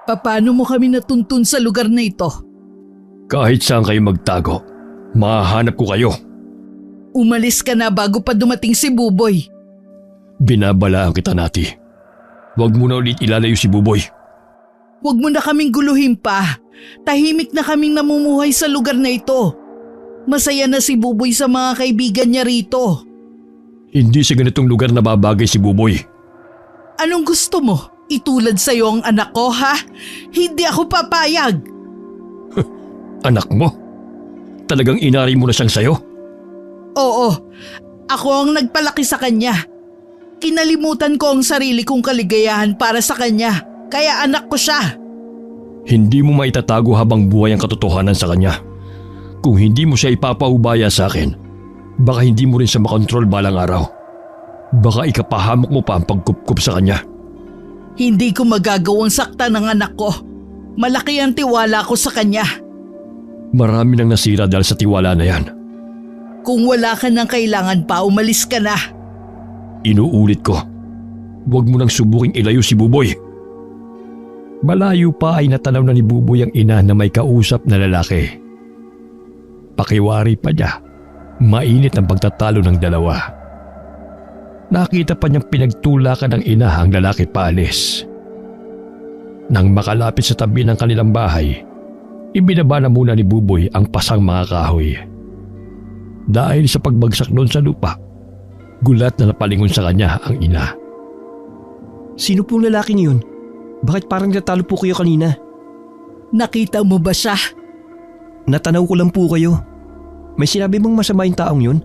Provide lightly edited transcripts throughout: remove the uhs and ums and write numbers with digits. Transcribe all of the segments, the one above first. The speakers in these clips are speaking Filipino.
Paano mo kami natuntun sa lugar na ito? Kahit saan kayo magtago, mahahanap ko kayo. Umalis ka na bago pa dumating si Buboy. Binabalaan kita, Nati. Huwag mo na ulit ilalayo si Buboy. Huwag mo na kaming guluhin pa. Tahimik na kaming namumuhay sa lugar na ito. Masaya na si Buboy sa mga kaibigan niya rito. Hindi sa ganitong lugar na babagay si Buboy. Anong gusto mo? Itulad sa'yo ang anak ko, ha? Hindi ako papayag. Anak mo? Talagang inari mo na siyang sayo? Oo, ako ang nagpalaki sa kanya. Kinalimutan ko ang sarili kong kaligayahan para sa kanya, kaya anak ko siya. Hindi mo maitatago habang buhay ang katotohanan sa kanya. Kung hindi mo siya ipapaubaya sa akin, baka hindi mo rin siya makontrol balang araw. Baka ikapahamak mo pa ang pagkupkup sa kanya. Hindi ko magagawang sakta ng anak ko. Malaki ang tiwala ko sa kanya. Marami nang nasira dahil sa tiwala na yan. Kung wala ka nang kailangan pa, umalis ka na. Inuulit ko, huwag mo nang subuking ilayo si Buboy. Malayo pa ay natanaw na ni Buboy ang ina na may kausap na lalaki. Pakiwari pa niya, mainit ang pagtatalo ng dalawa. Nakita pa niyang pinagtulakan ng ina ang lalaki paalis. Nang makalapit sa tabi ng kanilang bahay, ibinaba na muna ni Buboy ang pasang mga kahoy. Dahil sa pagbagsak doon sa lupa, gulat na napalingon sa kanya ang ina. Sino pong lalaki niyon? Bakit parang natalo po kayo kanina? Nakita mo ba siya? Natanaw ko lang po kayo. May sinabi bang masama yung taong yun?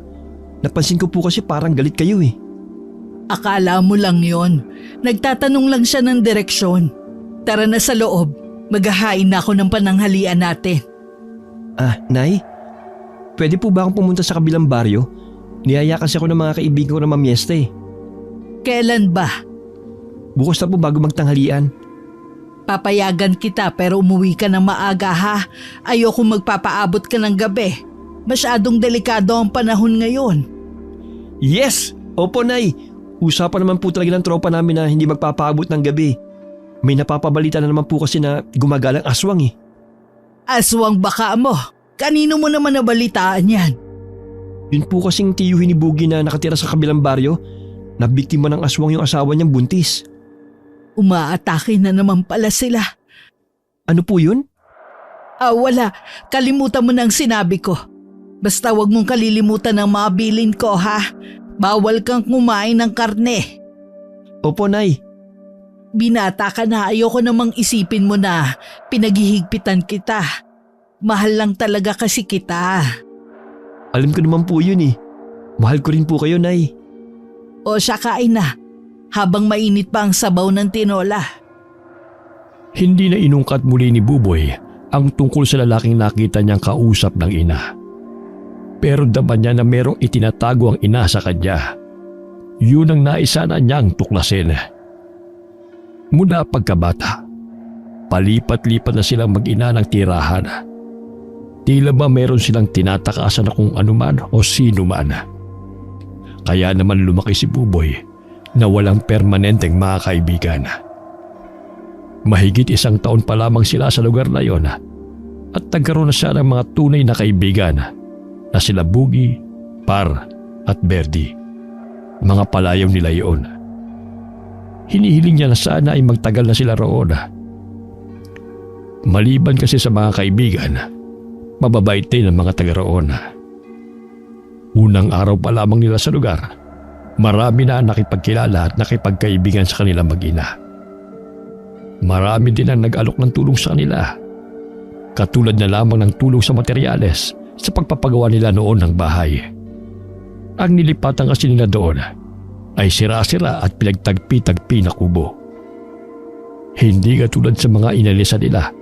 Napansin ko po kasi parang galit kayo eh. Akala mo lang yon. Nagtatanong lang siya ng direksyon. Tara na sa loob. Maghahain na ako ng pananghalian natin. Nay? Pwede po ba akong pumunta sa kabilang baryo? Niyaya kasi ako ng mga kaibigan ko na mamiesta eh. Kailan ba? Bukas na po bago magtanghalian. Papayagan kita pero umuwi ka ng maaga, ha? Ayoko magpapaabot ka ng gabi. Masyadong delikado ang panahon ngayon. Yes! Opo, Nay. Usapan naman po talaga ng tropa namin na hindi magpapaabot ng gabi. May napapabalita na naman po kasi na gumagalang aswang eh. Aswang baka mo. Kanino mo naman nabalitaan yan? Yun po kasing tiyuhin ni Boogie na nakatira sa kabilang baryo, na biktima ng aswang yung asawa niyang buntis. Umaatake na naman pala sila. Ano po yun? Wala. Kalimutan mo na ang sinabi ko. Basta wag mong kalilimutan ang mga bilin ko, ha? Bawal kang kumain ng karne. Opo, Nay. Binata ka na, ayoko namang isipin mo na pinaghihigpitan kita. Mahal lang talaga kasi kita. Alam ko naman po yun eh. Mahal ko rin po kayo, Nay. O siya, kain na. Habang mainit pa ang sabaw ng tinola. Hindi na inungkat muli ni Buboy ang tungkol sa lalaking nakita niyang kausap ng ina. Pero daman niya na merong itinatago ang ina sa kanya. Yun ang naisana niyang tuklasin. Mula pagkabata, palipat-lipat na silang mag-ina ng tirahan. Tila ba meron silang tinatakasan na kung anuman o sino man. Kaya naman lumaki si Buboy na walang permanenteng mga kaibigan. Mahigit 1 taon pa lamang sila sa lugar na yon at nagkaroon na siya ng mga tunay na kaibigan na sila Boogie, Par at Berdy. Mga palayaw nila iyon. Hinihiling niya na sana ay magtagal na sila roon. Maliban kasi sa mga kaibigan, mababait din ang mga taga roon. Unang araw pa lamang nila sa lugar, marami na ang nakipagkilala at nakipagkaibigan sa kanilang mag-ina. Marami din ang nag-alok ng tulong sa kanila, katulad na lamang ng tulong sa materyales sa pagpapagawa nila noon ng bahay. Ang nilipatan kasi nila doon ay sira-sira at pinagtagpi-tagpi na kubo. Hindi katulad sa mga inalisa nila,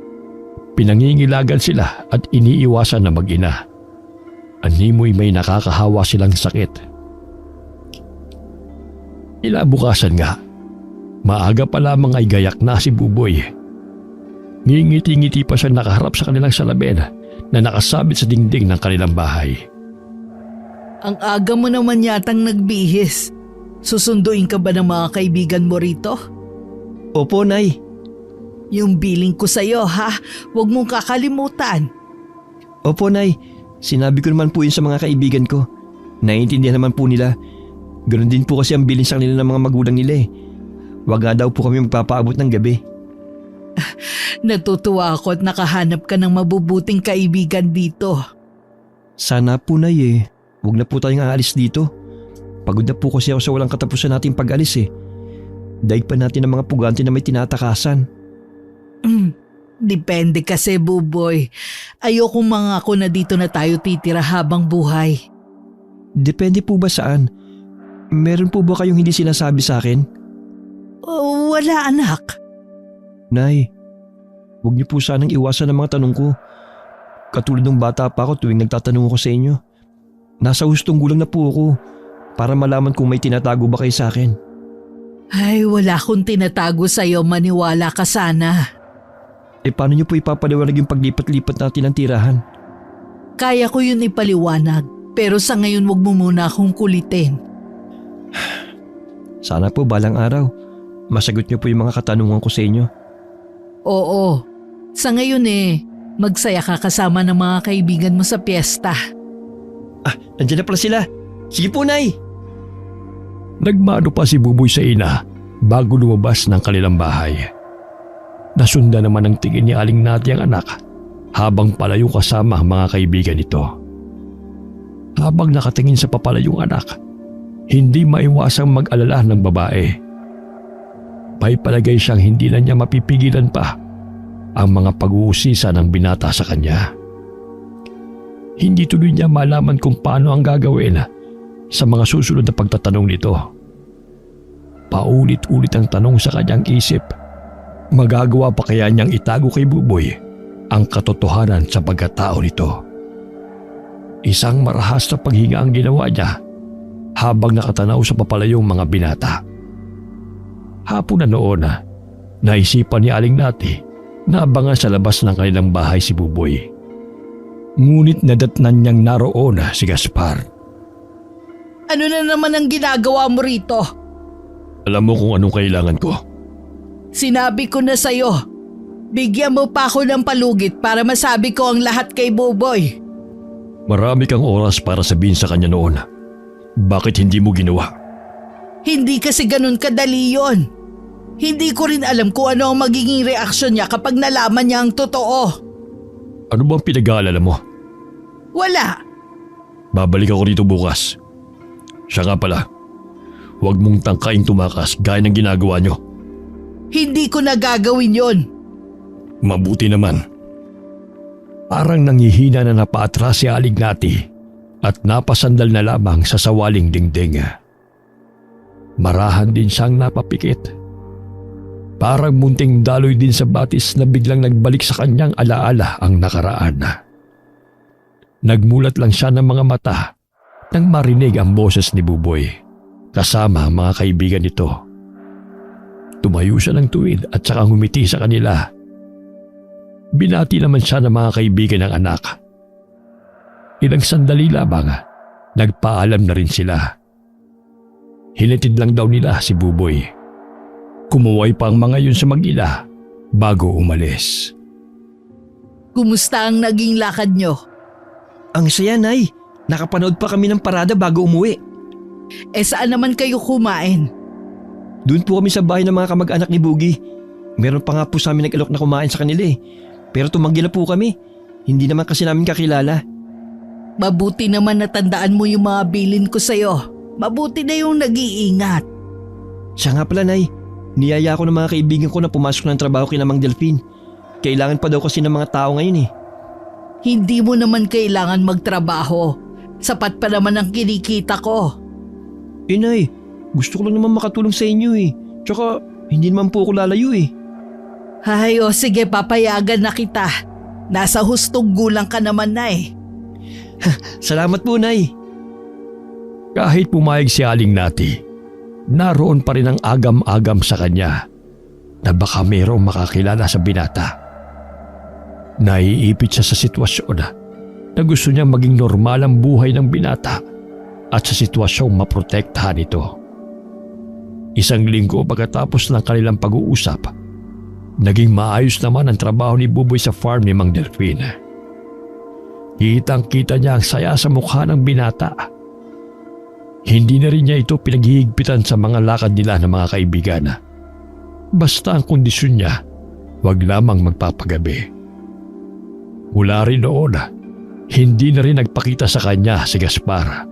pinangingilagan sila at iniiwasan na mag-ina. Animoy may nakakahawa silang sakit. Ilabukasan nga, maaga pa lamang ay gayak na si Buboy. Ngingiti-ngiti pa siya nakaharap sa kanilang salamin na nakasabit sa dingding ng kanilang bahay. Ang aga mo naman yatang nagbihis. Susunduin ka ba ng mga kaibigan mo rito? Opo, Nay. Yung billing ko sa'yo ha, huwag mong kakalimutan. Opo, Nay. Sinabi ko naman po yun sa mga kaibigan ko. Naiintindihan naman po nila. Ganon din po kasi ang bilin sa kanila ng mga magulang nila eh. Wag nga daw po kami magpapaabot ng gabi. Natutuwa ako at nakahanap ka ng mabubuting kaibigan dito. Sana po, Nay eh. Huwag na po tayong aalis dito. Pagod na po kasi ako sa walang katapusan nating pag-alis eh. Daig pa natin ang mga pugante na may tinatakasan. Depende kasi, Buboy. Ayokong mangako na dito na tayo titira habang buhay. Depende po ba saan? Meron po ba kayong hindi sinasabi sa akin? Wala, anak. Nay, huwag niyo po sanang iwasan ang mga tanong ko. Katulad ng bata pa ako tuwing nagtatanong ako sa inyo. Nasa hustong gulang na po ako para malaman kung may tinatago ba kayo sa akin. Ay, wala akong tinatago sa'yo, maniwala ka sana. Paano niyo po ipapaliwanag yung paglipat-lipat natin ng tirahan? Kaya ko yun ipaliwanag, pero sa ngayon wag mo muna akong kulitin. Sana po balang araw, masagot niyo po yung mga katanungan ko sa inyo. Oo, sa ngayon magsaya ka kasama ng mga kaibigan mo sa piyesta. Nandiyan na pala sila. Sige po, Nay! Nagmano pa si Buboy sa ina bago lumabas ng kanilang bahay. Nasundan naman ang tingin ni Aling Nati ang anak habang palayo kasama ang mga kaibigan nito. Habang nakatingin sa papalayong anak, hindi maiwasang mag-alala ng babae. May palagay siyang hindi na niya mapipigilan pa ang mga pag-uusisa ng binata sa kanya. Hindi tuloy niya malaman kung paano ang gagawin sa mga susunod na pagtatanong nito. Paulit-ulit ang tanong sa kanyang isip. Magagawa pa kaya niyang itago kay Buboy ang katotohanan sa pagkatao nito? Isang marahas na paghinga ang ginawa niya habang nakatanaw sa papalayong mga binata. Hapon na noon, naisipan ni Aling Nati na abangan sa labas ng kanilang bahay si Buboy. Ngunit nadatnan niyang naroon si Gaspar. Ano na naman ang ginagawa mo rito? Alam mo kung anong kailangan ko. Sinabi ko na sa'yo, bigyan mo pa ako ng palugit para masabi ko ang lahat kay Buboy. Marami kang oras para sabihin sa kanya noon. Bakit hindi mo ginawa? Hindi kasi ganun kadali yon. Hindi ko rin alam kung ano ang magiging reaksyon niya kapag nalaman niya ang totoo. Ano bang pinag-aalala mo? Wala. Babalik ako rito bukas. Siya nga pala, huwag mong tangkaing tumakas gaya ng ginagawa nyo. Hindi ko nagagawin yon. Mabuti naman. Parang nanghihina na napaatras si Aling Nati at napasandal na lamang sa sawaling dingding. Marahan din siyang napapikit. Parang munting daloy din sa batis na biglang nagbalik sa kanyang alaala ang nakaraan. Nagmulat lang siya ng mga mata nang marinig ang boses ni Buboy kasama ang mga kaibigan nito. Tumayo siya ng tuwid at saka ngumiti sa kanila. Binati naman siya ng mga kaibigan ng anak. Ilang sandali lamang, nagpaalam na rin sila. Hinatid lang daw nila si Buboy. Kumuway pa ang mga yun sa mag-ina bago umalis. Kumusta ang naging lakad nyo? Ang saya, Nay. Nakapanood pa kami ng parada bago umuwi. Saan naman kayo kumain? Doon po kami sa bahay ng mga kamag-anak ni Boogie. Meron pa nga po sa amin nag-alok na kumain sa kanila eh. Pero tumanggi na po kami. Hindi naman kasi namin kakilala. Mabuti naman natandaan mo yung mga bilin ko sa'yo. Mabuti na yung nag-iingat. Siya nga pala, Nay. Niyaya ko ng mga kaibigan ko na pumasok ng trabaho kina Mang Delphine. Kailangan pa daw kasi ng mga tao ngayon eh. Hindi mo naman kailangan magtrabaho. Sapat pa naman ang kinikita ko. Nay, gusto ko lang naman makatulong sa inyo eh. Tsaka hindi naman po ako lalayo eh. Ay, sige, papayagan na kita. Nasa hustong gulang ka naman na eh. Salamat po, Nay. Kahit pumayag si Aling Nati, naroon pa rin ang agam-agam sa kanya na baka mayroong makakilala sa binata. Naiipit siya sa sitwasyon na gusto niyang maging normal ang buhay ng binata at sa sitwasyong maprotektahan ito. Isang linggo pagkatapos ng kanilang pag-uusap, naging maayos naman ang trabaho ni Buboy sa farm ni Mang Delfin. Kitang-kita niya ang saya sa mukha ng binata. Hindi na rin niya ito pinaghihigpitan sa mga lakad nila ng mga kaibigan. Basta ang kondisyon niya, wag lamang magpapagabi. Mula rin noon, hindi na rin nagpakita sa kanya si Gaspar.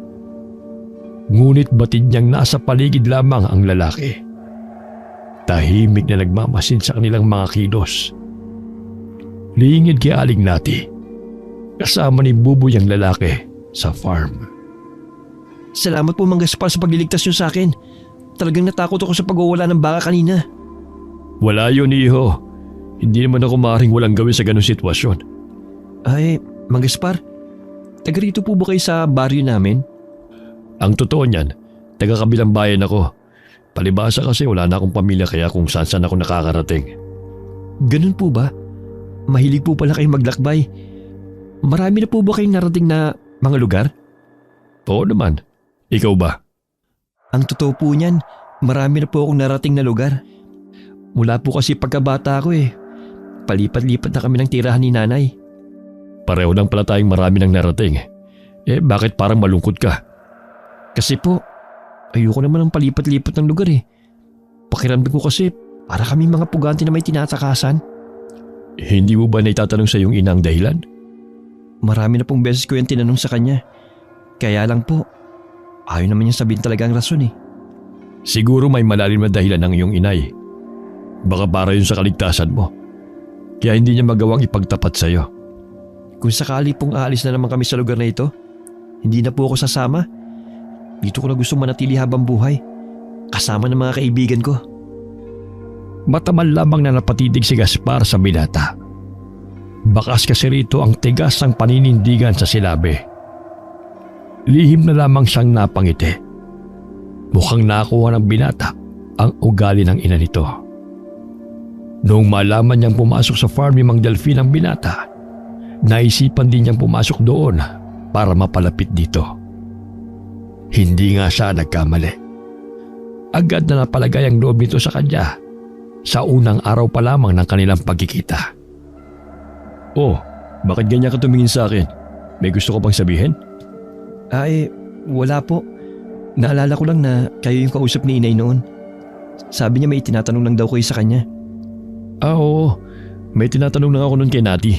Ngunit batid niyang nasa paligid lamang ang lalaki. Tahimik na nagmamasin sa kanilang mga kilos. Lingid kay Aling Nati, kasama ni Buboy ang lalaki sa farm. Salamat po Mang Gaspar sa pagliligtas niyo sa akin. Talagang natakot ako sa pagwawala ng baka kanina. Wala yun, iho. Hindi naman ako maaaring walang gawin sa ganung sitwasyon. Ay, Mang Gaspar, taga rito po ba kayo sa baryo namin? Ang totoo niyan, taga kabilang bayan ako. Palibasa kasi wala na akong pamilya kaya kung saan ako nakakarating. Ganun po ba? Mahilig po pala kayong maglakbay. Marami na po ba kayong narating na mga lugar? Oo naman. Ikaw ba? Ang totoo po niyan, marami na po akong narating na lugar. Mula po kasi pagkabata ko palipat-lipat na kami ng tirahan ni nanay. Pareho lang pala tayong marami ng narating. Bakit parang malungkot ka? Kasi po, ayoko naman ng palipat-lipat ng lugar Pakiramdam ko kasi para kami mga pugante na may tinatakasan. Hindi mo ba naitatanong sa iyong ina ang dahilan? Marami na pong beses ko yung tinanong sa kanya. Kaya lang po, ayaw naman niya sabihin talaga ang rason Siguro may malalim na dahilan ng iyong inay. Baka para yun sa kaligtasan mo. Kaya hindi niya magawang ipagtapat sa iyo. Kung sakali pong aalis na naman kami sa lugar na ito, hindi na po ako sasama. Dito ko na gusto manatili habang buhay, kasama ng mga kaibigan ko. Matamal lamang na napatitig si Gaspar sa binata. Bakas kasi rito ang tigas ng paninindigan sa silabi. Lihim na lamang siyang napangiti. Mukhang nakuha ng binata ang ugali ng ina nito. Noong malaman niyang pumasok sa farm ni Mang Delfin ang binata, naisipan din niyang pumasok doon para mapalapit dito. Hindi nga siya nagkamali. Agad na napalagay ang loob nito sa kanya sa unang araw pa lamang ng kanilang pagkikita. Oh, bakit ganyan ka tumingin sa akin? May gusto ko bang sabihin? Ay, wala po. Naalala ko lang na kayo yung kausap ni inay noon. Sabi niya may tinatanong lang daw kayo sa kanya. Oo. May tinatanong lang ako noon kay Nati.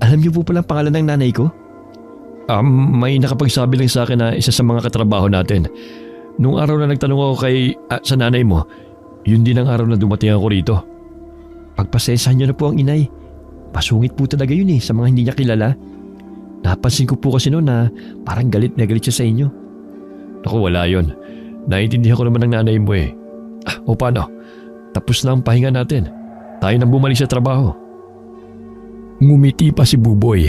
Alam niyo po palang pangalan ng nanay ko? May nakapagsabi lang sa akin na isa sa mga katrabaho natin. Nung araw na nagtanong ako sa nanay mo, yun din ang araw na dumating ako rito. Pagpasensahan niyo na po ang inay. Pasungit po talaga yun sa mga hindi niya kilala. Napansin ko po kasi noon na parang galit na galit siya sa inyo. Naku, wala yun. Naiintindihan ko naman ng nanay mo O paano? Tapos na ang pahinga natin. Tayo nang bumalik sa trabaho. Ngumiti pa si Buboy.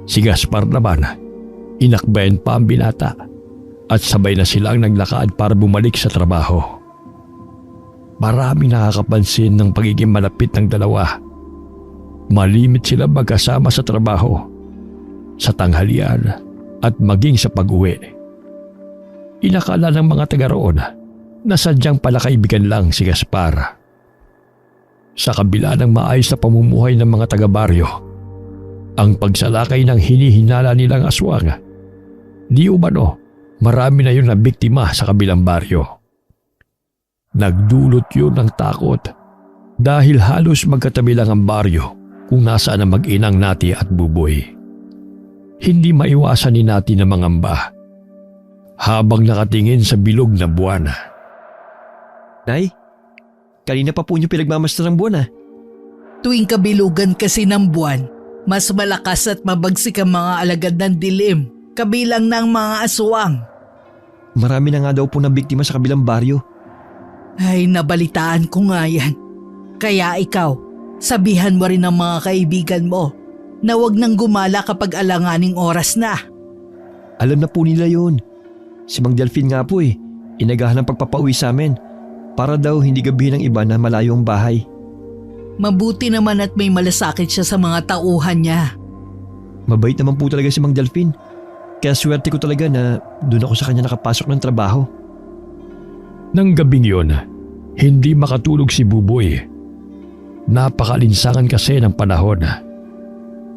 Si Gaspar naman, inakbayan pa ang binata at sabay na silang naglakad para bumalik sa trabaho. Maraming nakakapansin ng pagiging malapit ng dalawa. Malimit sila magkasama sa trabaho, sa tanghalian at maging sa pag-uwi. Inakala ng mga taga roon na sadyang pala kaibigan lang si Gaspar. Sa kabila ng maayos na pamumuhay ng mga taga-baryo, ang pagsalakay ng hinihinala nilang aswang, di umano marami na yun na biktima sa kabilang baryo. Nagdulot yun ng takot dahil halos magkatabi lang ang baryo kung nasaan ang mag-inang Nati at Buboy. Hindi maiwasan ni Nati na mangamba habang nakatingin sa bilog na buwan. Nay, kanina pa po niyo pinagmamasdan ng buwan Tuwing kabilugan kasi ng buwan, mas malakas at mabagsik ang mga alagad ng dilim, kabilang ng mga aswang. Marami na nga daw po na biktima sa kabilang baryo. Ay, nabalitaan ko nga yan. Kaya ikaw, sabihan mo rin ng mga kaibigan mo na wag nang gumala kapag alanganing oras na. Alam na po nila yun. Si Mang Delfin nga po inagahan ng pagpapauwi sa amin para daw hindi gabihin ng iba na malayo ang bahay. Mabuti naman at may malasakit siya sa mga tauhan niya. Mabait naman po talaga si Mang Delfin. Kaya swerte ko talaga na doon ako sa kanya nakapasok ng trabaho. Nang gabing yon, hindi makatulog si Buboy. Napakalinsangan kasi ng panahon.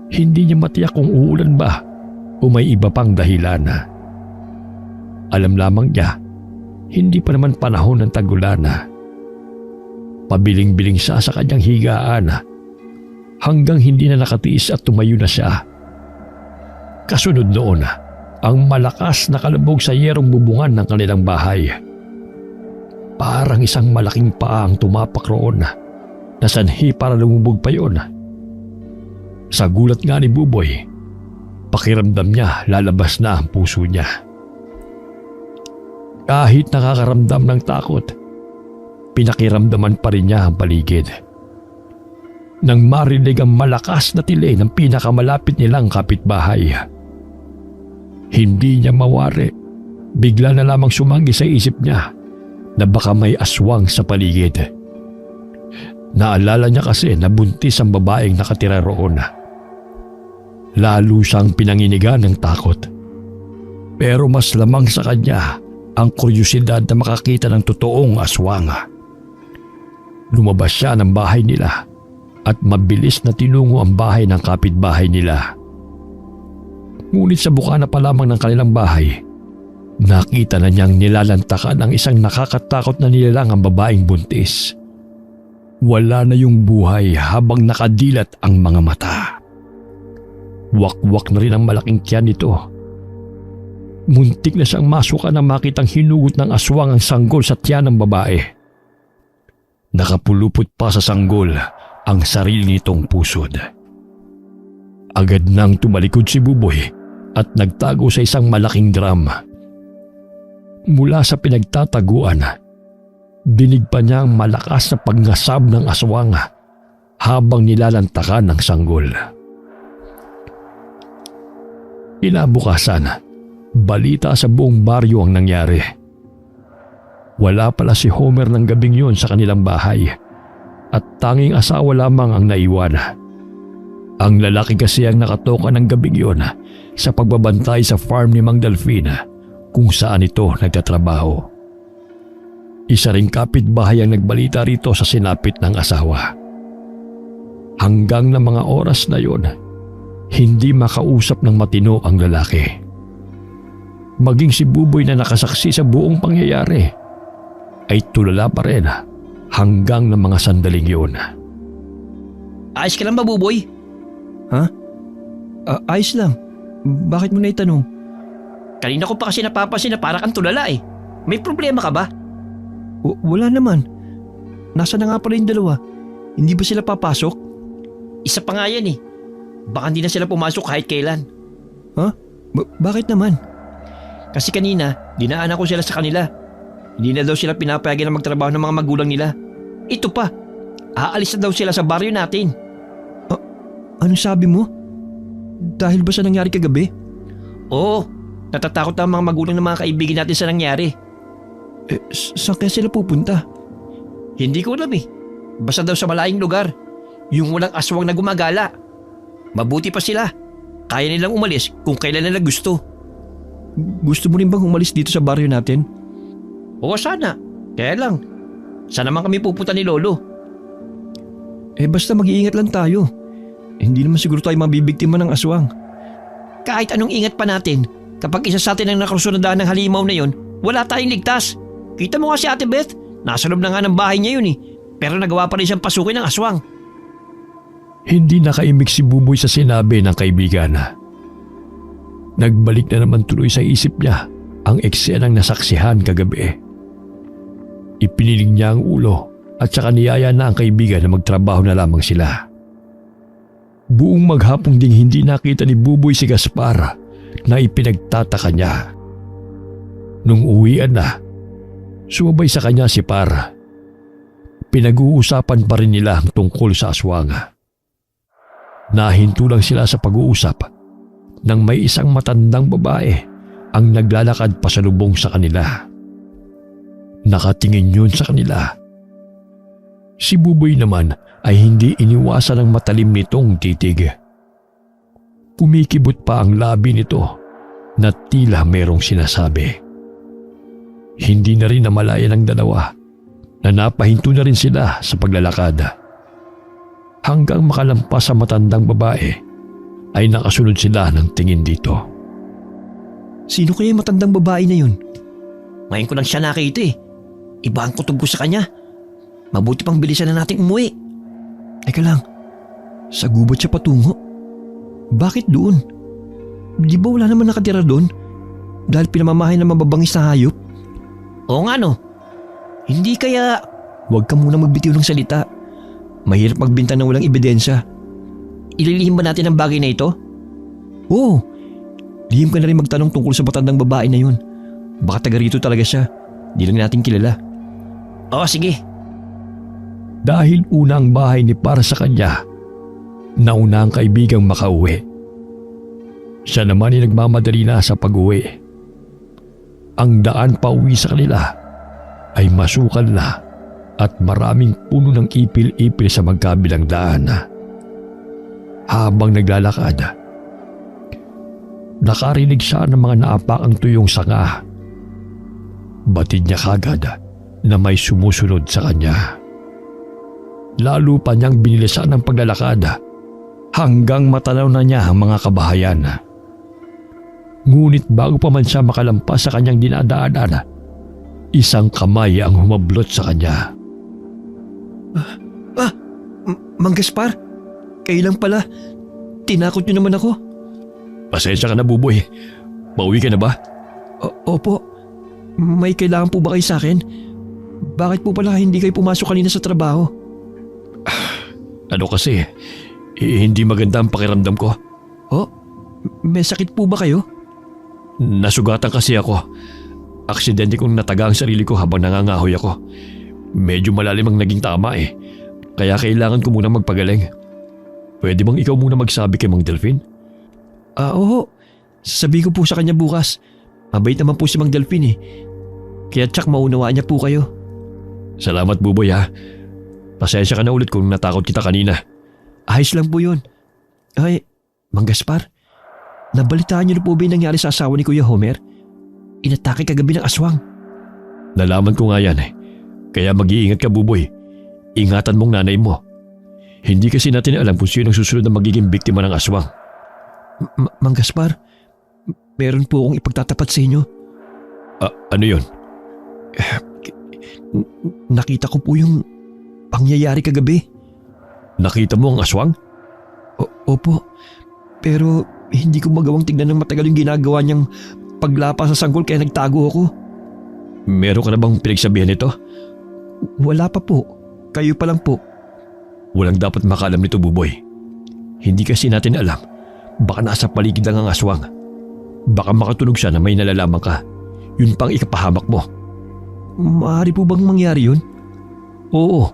Hindi niya matiyak kung uulan ba o may iba pang dahilan. Alam lamang niya, hindi pa naman panahon ng tag-ulan. Pabiling-biling siya sa kanyang higaan hanggang hindi na nakatiis at tumayo na siya. Kasunod noon, ang malakas na kalubog sa yerong bubungan ng kanilang bahay. Parang isang malaking paa ang tumapak roon na sanhi para lumubog pa yun. Sa gulat nga ni Buboy, pakiramdam niya lalabas na ang puso niya. Kahit nakakaramdam ng takot, pinakiramdaman pa rin niya ang paligid. Nang marinig ang malakas na tili ng pinakamalapit nilang kapitbahay, hindi niya mawari. Bigla na lamang sumanggi sa isip niya na baka may aswang sa paligid. Naalala niya kasi na buntis ang babaeng nakatira roon. Lalo siyang pinanginigan ng takot. Pero mas lamang sa kanya ang kuryusidad na makakita ng totoong aswang. Lumabas siya ng bahay nila at mabilis na tinungo ang bahay ng kapitbahay nila. Ngunit sa bukana pa lamang ng kanilang bahay, nakita na niyang nilalantakan ang isang nakakatakot na nilalang ang babaeng buntis. Wala na yung buhay habang nakadilat ang mga mata. Wakwak na rin ang malaking tiyan nito. Muntik na siyang masuka na makitang hinugot ng aswang ang sanggol sa tiyan ng babae. Nakapulupot pa sa sanggol ang sarili nitong pusod. Agad nang tumalikod si Buboy at nagtago sa isang malaking drum. Mula sa pinagtataguan, dinig pa niya ang malakas na pagngasab ng aswang habang nilalantakan ng sanggol. Kinabukasan, balita sa buong baryo ang nangyari. Wala pala si Homer ng gabing yun sa kanilang bahay at tanging asawa lamang ang naiwan. Ang lalaki kasi ang nakatoka ng gabing yun sa pagbabantay sa farm ni Mang Delfina kung saan ito nagtatrabaho. Isa ring kapitbahay ang nagbalita rito sa sinapit ng asawa. Hanggang na mga oras na yon, hindi makausap ng matino ang lalaki. Maging si Buboy na nakasaksi sa buong pangyayari ay tulala pa rin hanggang ng mga sandaling yun. Ayos ka lang ba, Buboy? Ha? Ayos lang. Bakit mo na itanong? Kanina ko pa kasi napapansin na para kang tulala eh. May problema ka ba? Wala naman. Nasa na nga pala yung dalawa? Hindi ba sila papasok? Isa pa nga yan eh. Baka hindi na sila pumasok kahit kailan. Ha? Bakit naman? Kasi kanina, dinaanan ko sila sa kanila. Hindi na daw sila pinapayagan na magtrabaho ng mga magulang nila. Ito pa, aalis na daw sila sa baryo natin. Anong sabi mo? Dahil ba sa nangyari kagabi? Oo, natatakot na ang mga magulang ng mga kaibigan natin sa nangyari. Saan kaya sila pupunta? Hindi ko alam eh. Basta daw sa malayong lugar. Yung walang aswang na gumagala. Mabuti pa sila. Kaya nilang umalis kung kailan nila gusto. Gusto mo rin bang umalis dito sa baryo natin? Oo sana. Kaya lang, saan naman kami pupunta ni Lolo? Basta mag-iingat lang tayo. Hindi naman siguro tayo mabibiktima ng aswang. Kahit anong ingat pa natin, kapag isa sa atin ang nakasunodaan ng halimaw na yon, wala tayong ligtas. Kita mo nga si Ate Beth, nasa loob na nga ng bahay niya yun eh. Pero nagawa pa rin siyang pasukin ng aswang. Hindi nakaimik si Buboy sa sinabi ng kaibigan. Nagbalik na naman tuloy sa isip niya ang eksenang nasaksihan kagabi. Ipinilig niya ang ulo at saka niyaya na ang kaibigan na magtrabaho na lamang sila. Buong maghapong ding hindi nakita ni Buboy si Gaspar na ipinagtataka niya. Nung uwian na, sumabay sa kanya si Par. Pinag-uusapan pa rin nila tungkol sa aswang. Nahinto lang sila sa pag-uusap nang may isang matandang babae ang naglalakad pasalubong sa kanila. Nakatingin yun sa kanila. Si Buboy naman ay hindi iniwasan ng matalim nitong titig. Kumikibot pa ang labi nito na tila merong sinasabi. Hindi na rin namalayan ng dalawa na napahinto na rin sila sa paglalakad. hanggang makalampas sa matandang babae ay nakasunod sila ng tingin dito. Sino kaya yung matandang babae na yun? Ngayon ko lang siya nakita eh. Iba ang kutob ko sa kanya. Mabuti pang bilisan na nating umuwi. Teka lang, sa gubat siya patungo? Bakit doon? Di ba wala naman nakatira doon? Dahil pinamamahay ng mababangis na hayop? Oo nga no. Hindi kaya... Huwag ka muna magbitiw ng salita. Mahirap magbinta ng walang ebidensya. Ililihim ba natin ang bagay na ito? Oo, lihim ka na rin magtanong tungkol sa matandang babae na yun. Baka taga rito talaga siya. Di lang natin kilala. Oo sige. Dahil una ang bahay ni para sa kanya, nauna ang kaibigang makauwi. Siya naman ay nagmamadali na sa pag-uwi. Ang daan pa uwi sa kanila ay masukal na at maraming puno ng ipil-ipil sa magkabilang daan. Habang naglalakad, nakarinig siya ng mga naapakang tuyong sanga. Batid niya kagad na may sumusunod sa kanya. Lalo pa niyang binilisan ang paglalakad hanggang matanaw na niya ang mga kabahayan. Ngunit bago pa man siya makalampas sa kanyang dinadaanan, isang kamay ang humablot sa kanya. Mang Gaspar, kayo lang pala. Tinakot niyo naman ako. Pasensya ka na, Buboy. Pauwi ka na ba? Opo. May kailangan po ba kayo sa akin? Bakit po pala hindi kayo pumasok kanina sa trabaho? Ano kasi, hindi maganda ang pakiramdam ko. Oh, may sakit po ba kayo? Nasugatan kasi ako. Aksidente kong nataga ang sarili ko habang nangangahoy ako. Medyo malalim ang naging tama eh. Kaya kailangan ko muna magpagaling. Pwede bang ikaw muna magsabi kay Mang Delfin? Oo. Sasabihin ko po sa kanya bukas. Mabait naman po si Mang Delfin eh. Kaya tsak maunawaan niya po kayo. Salamat, Buboy ha. Pasensya ka na ulit kung natakot kita kanina. Ayos lang po yun. Ay, Mang Gaspar, nabalitaan niyo na po ba yung nangyari sa asawa ni Kuya Homer? Inatake kagabi ng aswang. Nalaman ko nga yan eh. Kaya mag-iingat ka, Buboy. Ingatan mong nanay mo. Hindi kasi natin alam kung sino ang susunod na magiging biktima ng aswang. Mang Gaspar, meron po akong ipagtatapat sa inyo. Ano yun? Nakita ko po yung pangyayari kagabi. Nakita mo ang aswang? Opo, pero hindi ko magawang tignan ng matagal yung ginagawa niyang paglapa sa sanggol kaya nagtago ako. Meron ka na bang pinagsabihan nito? Wala pa po. Kayo pa lang po. Walang dapat makalam nito, Buboy. Hindi kasi natin alam. Baka nasa paligid lang ang aswang. Baka makatunog siya na may nalalaman ka. Yun pang ikapahamak mo. Maaari po bang mangyari yun? Oo.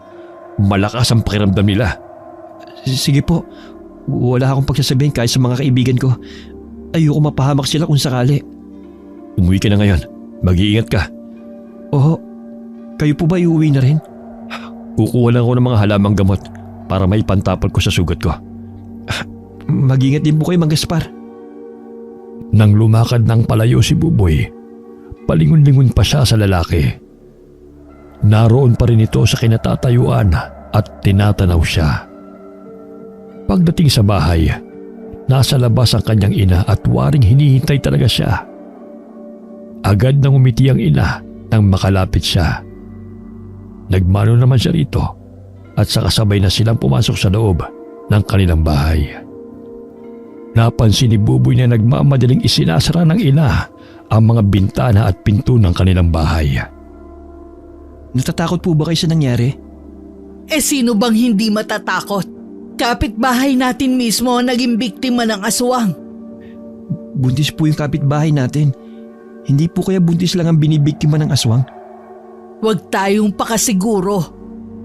Malakas ang pakiramdam nila. Sige po. Wala akong pagsasabihin kahit sa mga kaibigan ko. Ayoko mapahamak sila kung sakali. Umuwi ka na ngayon. Mag-iingat ka. Oo. Kayo po ba iuwi na rin? Kukuha lang ako ng mga halamang gamot para may pantapal ko sa sugat ko. Mag-ingat din po kayo, Mang Gaspar. Nang lumakad ng palayo si Buboy, palingon-lingon pa siya sa lalaki. Naroon pa rin ito sa kinatatayuan at tinatanaw siya. Pagdating sa bahay, nasa labas ang kanyang ina at waring hinihintay talaga siya. Agad nang umiti ang ina nang makalapit siya. Nagmano naman siya rito at sa kasabay na silang pumasok sa loob ng kanilang bahay. Napansin ni Buboy na nagmamadaling isinasara ng ina ang mga bintana at pinto ng kanilang bahay. Natatakot po ba kayo sa nangyari? Sino bang hindi matatakot? Kapitbahay natin mismo ang naging biktima ng aswang. Buntis po yung kapitbahay natin. Hindi po kaya buntis lang ang binibiktima ng aswang? Huwag tayong pakasiguro.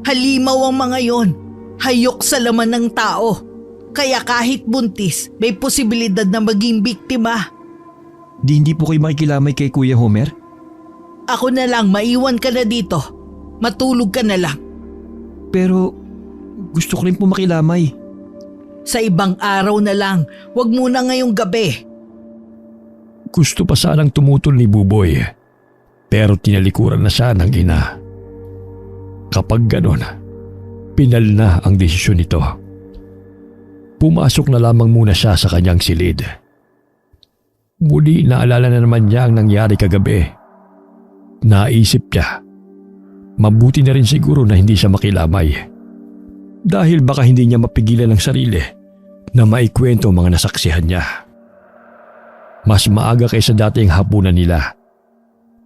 Halimaw ang mga yon. Hayok sa laman ng tao. Kaya kahit buntis, may posibilidad na maging biktima. Hindi po kayo makikilamay kay Kuya Homer? Ako na lang, maiwan ka na dito. Matulog ka na lang. Pero gusto ko rin po makilamay. Sa ibang araw na lang, huwag muna ngayong gabi. Gusto pa sanang tumutol ni Buboy, pero tinalikuran na siya ng ina. Kapag ganon, pinal na ang desisyon nito. Pumasok na lamang muna siya sa kanyang silid. Muli naalala na naman niya ang nangyari kagabi. Naisip niya, mabuti na rin siguro na hindi siya makilamay. Dahil baka hindi niya mapigilan ang sarili na maikwento ang mga nasaksihan niya. Mas maaga kaysa dating hapunan nila.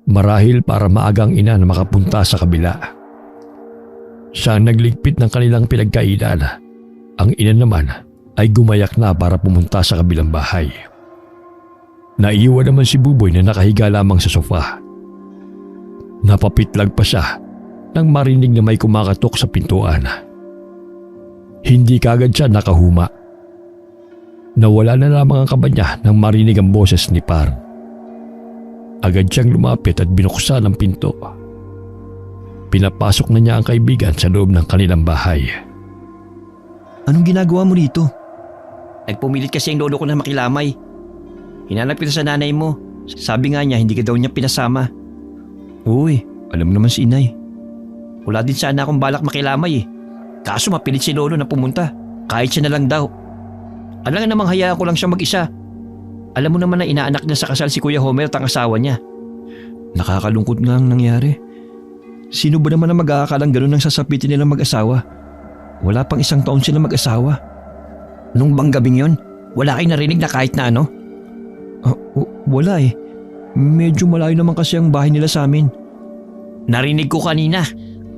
Marahil para maagang ina na makapunta sa kabila. Siya ang nagligpit ng kanilang pinagkainan. Ang ina naman ay gumayak na para pumunta sa kabilang bahay. Naiwan naman si Buboy na nakahiga lamang sa sofa. Napapitlag pa siya nang marinig na may kumakatok sa pintuan. Hindi kagad siya nakahuma. Nawala na lamang ang kaba niya nang marinig ang boses ni Par. Agad siyang lumapit at binuksan ang pinto. Pinapasok na niya ang kaibigan sa loob ng kanilang bahay. Anong ginagawa mo dito? Nagpumilit kasi ang lolo ko na makilamay. Hinanap kita sa nanay mo. Sabi nga niya hindi ka daw niya pinasama. Uy, alam mo naman si inay. Wala din sana akong balak makilamay eh. Kaso mapilit si lolo na pumunta. Kahit siya na lang daw. Alam nga namang hayaan ko lang siya mag-isa. Alam mo naman na inaanak niya sa kasal si Kuya Homer at ang asawa niya. Nakakalungkot nga ang nangyari. Sino ba naman ang mag-aakalang gano'n ang sasapitin nilang mag-asawa? Wala pang 1 taon sila mag-asawa. Nung bang gabing yun, wala kayong narinig na kahit na ano? Wala eh. Medyo malayo naman kasi ang bahay nila sa amin. Narinig ko kanina.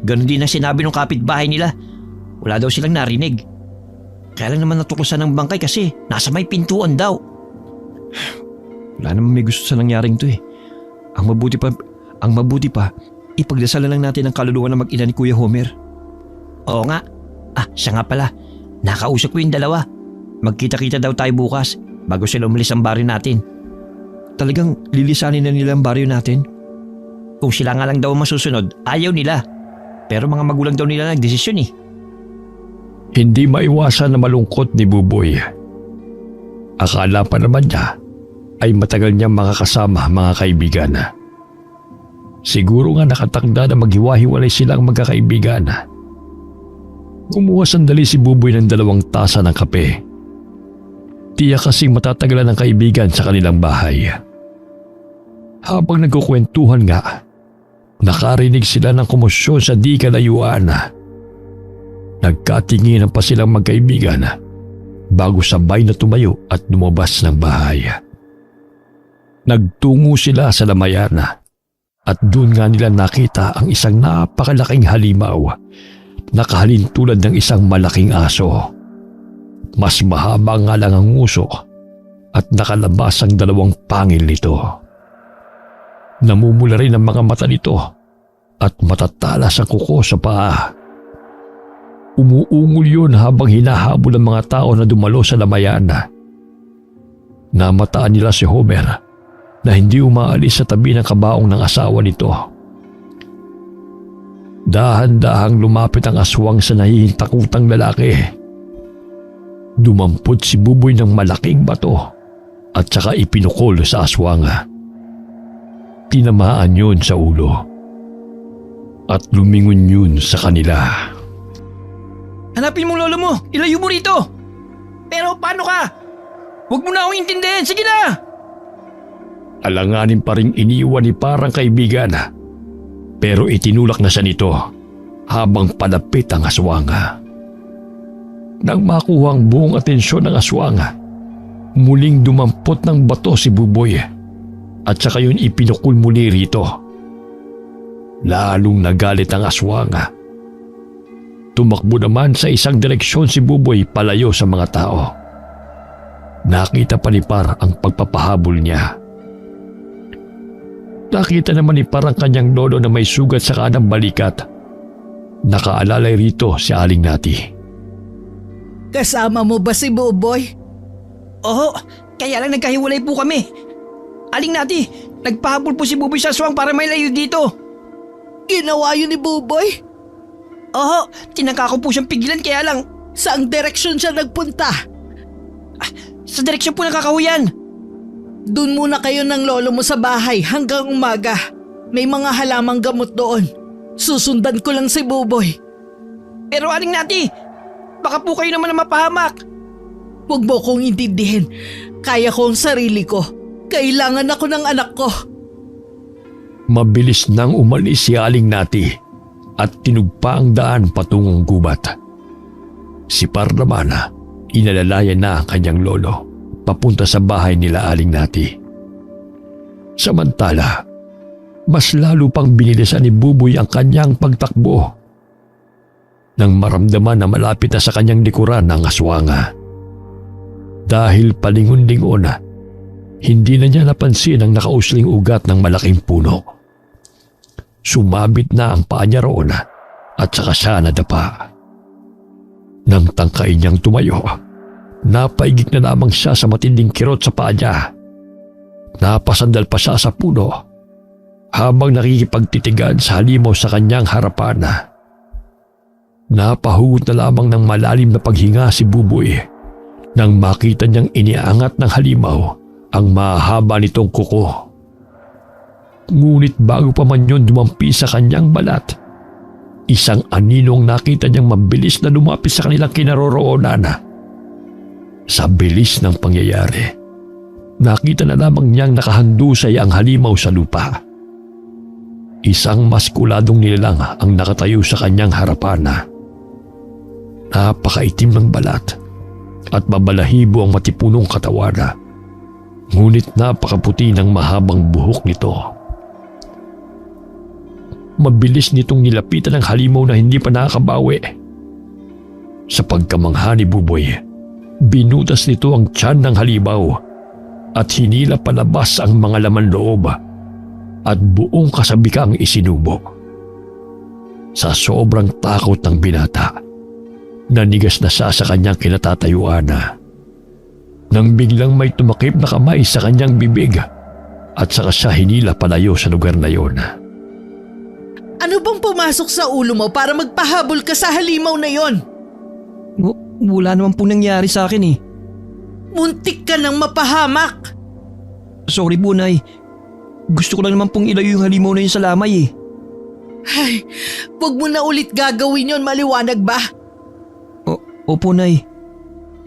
Ganon din ang sinabi ng kapitbahay nila. Wala daw silang narinig. Kaya lang naman natuklasan ng bangkay kasi nasa may pintuan daw. Wala naman may gusto sa nangyaring to eh. Ang mabuti pa, ipagdasalan lang natin ang kaluluwa ng mag-ina ni Kuya Homer. Oo nga. Siya nga pala. Nakausap ko yung dalawa. Magkita-kita daw tayo bukas bago sila umalis ang baryo natin. Talagang lilisanin na nila ang baryo natin? Kung sila nga lang daw masusunod, ayaw nila. Pero mga magulang daw nila nagdesisyon eh. Hindi maiwasan na malungkot ni Buboy. Akala pa naman niya ay matagal niyang makakasama mga kaibigan. Siguro nga nakatakda na maghiwa-hiwalay silang magkakaibigan. Kumuha sandali si Buboy ng 2 tasa ng kape. Tiyak kasing matatagalan ng kaibigan sa kanilang bahay. Habang nagkukwentuhan nga, nakarinig sila ng komosyon sa di kalayuan. Nagkatinginan pa silang magkaibigan bago sabay na tumayo at lumabas ng bahay. Nagtungo sila sa lamayan at doon nga nila nakita ang isang napakalaking halimaw na kahalintulad ng isang malaking aso. Mas mahaba nga lang ang uso at nakalabas ang 2 pangil nito. Namumula rin ang mga mata nito at matatalas ang kuko sa paa. Umuungol yun habang hinahabol ang mga tao na dumalo sa lamayan. Namataan nila si Homer na hindi umaalis sa tabi ng kabaong ng asawa nito. Dahan-dahang lumapit ang aswang sa nahihintakutang lalaki. Dumampot si Buboy ng malaking bato at saka ipinukol sa aswang. Tinamaan yun sa ulo at lumingon yun sa kanila. Hanapin mo lolo mo! Ilayo mo rito! Pero paano ka? Huwag mo na akong intindihin! Sige na! Alanganin pa rin iniwan ni parang kaibigan. Pero itinulak na siya nito habang palapit ang aswang. Nang makuha ang buong atensyon ng aswang, muling dumampot ng bato si Buboy at saka yun ipinukul muli rito. Lalong nagalit ang aswang. Tumakbo naman sa isang direksyon si Buboy palayo sa mga tao. Nakita pa ni Par ang pagpapahabol niya. Nakita naman ni Par ang kanyang lolo na may sugat sa kanang balikat. Nakaalalay rito si Aling Nati. Kasama mo ba si Buboy? Oo, kaya lang nagkahiwalay po kami. Aling Nati, nagpahabol po si Buboy sa aswang para may layo dito. Ginawa yun ni Buboy? Oo, tinangka ko po siyang pigilan kaya lang. Saang direksyon siya nagpunta? Sa direksyon po nakakahuyan. Doon muna kayo ng lolo mo sa bahay hanggang umaga. May mga halamang gamot doon. Susundan ko lang si Buboy. Pero Aling Nati, baka po kayo naman na mapahamak. Huwag mo kong intindihin. Kaya ko ang sarili ko. Kailangan ako ng anak ko. Mabilis nang umalis si Aling Nati at tinugpa ang daan patungong gubat. Si Par naman, inalalayan na ang kanyang lolo papunta sa bahay nila Aling Nati. Samantala, mas lalo pang binilisan ni Buboy ang kanyang pagtakbo nang maramdaman na malapit na sa kanyang likuran ang aswanga. Dahil palingon-lingon, hindi na niya napansin ang nakausling ugat ng malaking puno. Sumabit na ang paa niya roon at saka siya nadapa. Nang tangkain niyang tumayo, napaigik na lamang siya sa matinding kirot sa paa niya. Napasandal pa siya sa puno habang nakikipagtitigan sa halimaw sa kanyang harapan. Napahugot na lamang ng malalim na paghinga si Buboy nang makita niyang iniangat ng halimaw ang mahaba nitong kuko. Ngunit bago pa man yun dumampi sa kanyang balat, isang aninong nakita niyang mabilis na lumapit sa kanilang kinaroroonan. Sa bilis ng pangyayari, nakita na lamang niyang nakahandusay ang halimaw sa lupa. Isang maskuladong nilalang ang nakatayo sa kanyang harapan. Napakaitim ng balat at mabalahibo ang matipunong katawan. Ngunit napakaputi ng mahabang buhok nito. Mabilis nitong nilapitan ang halimaw na hindi pa nakakabawi. Sa pagkamangha ni Buboy, binutas nito ang tiyan ng halimaw at hinila palabas ang mga laman loob at buong kasabikang isinubo. Sa sobrang takot ng binata, nanigas na siya sa kanyang kinatatayuan. Nang biglang may tumakip na kamay sa kanyang bibig at saka siya hinila palayo sa lugar na yon. Ano bang pumasok sa ulo mo para magpahabol ka sa halimaw na yon? Wala naman pong nangyari sa akin eh. Muntik ka nang mapahamak. Sorry po, Nay. Gusto ko lang naman pong ilayo yung halimaw na yun sa lamay eh. Ay, huwag mo na ulit gagawin yon, maliwanag ba? Opo, Nay.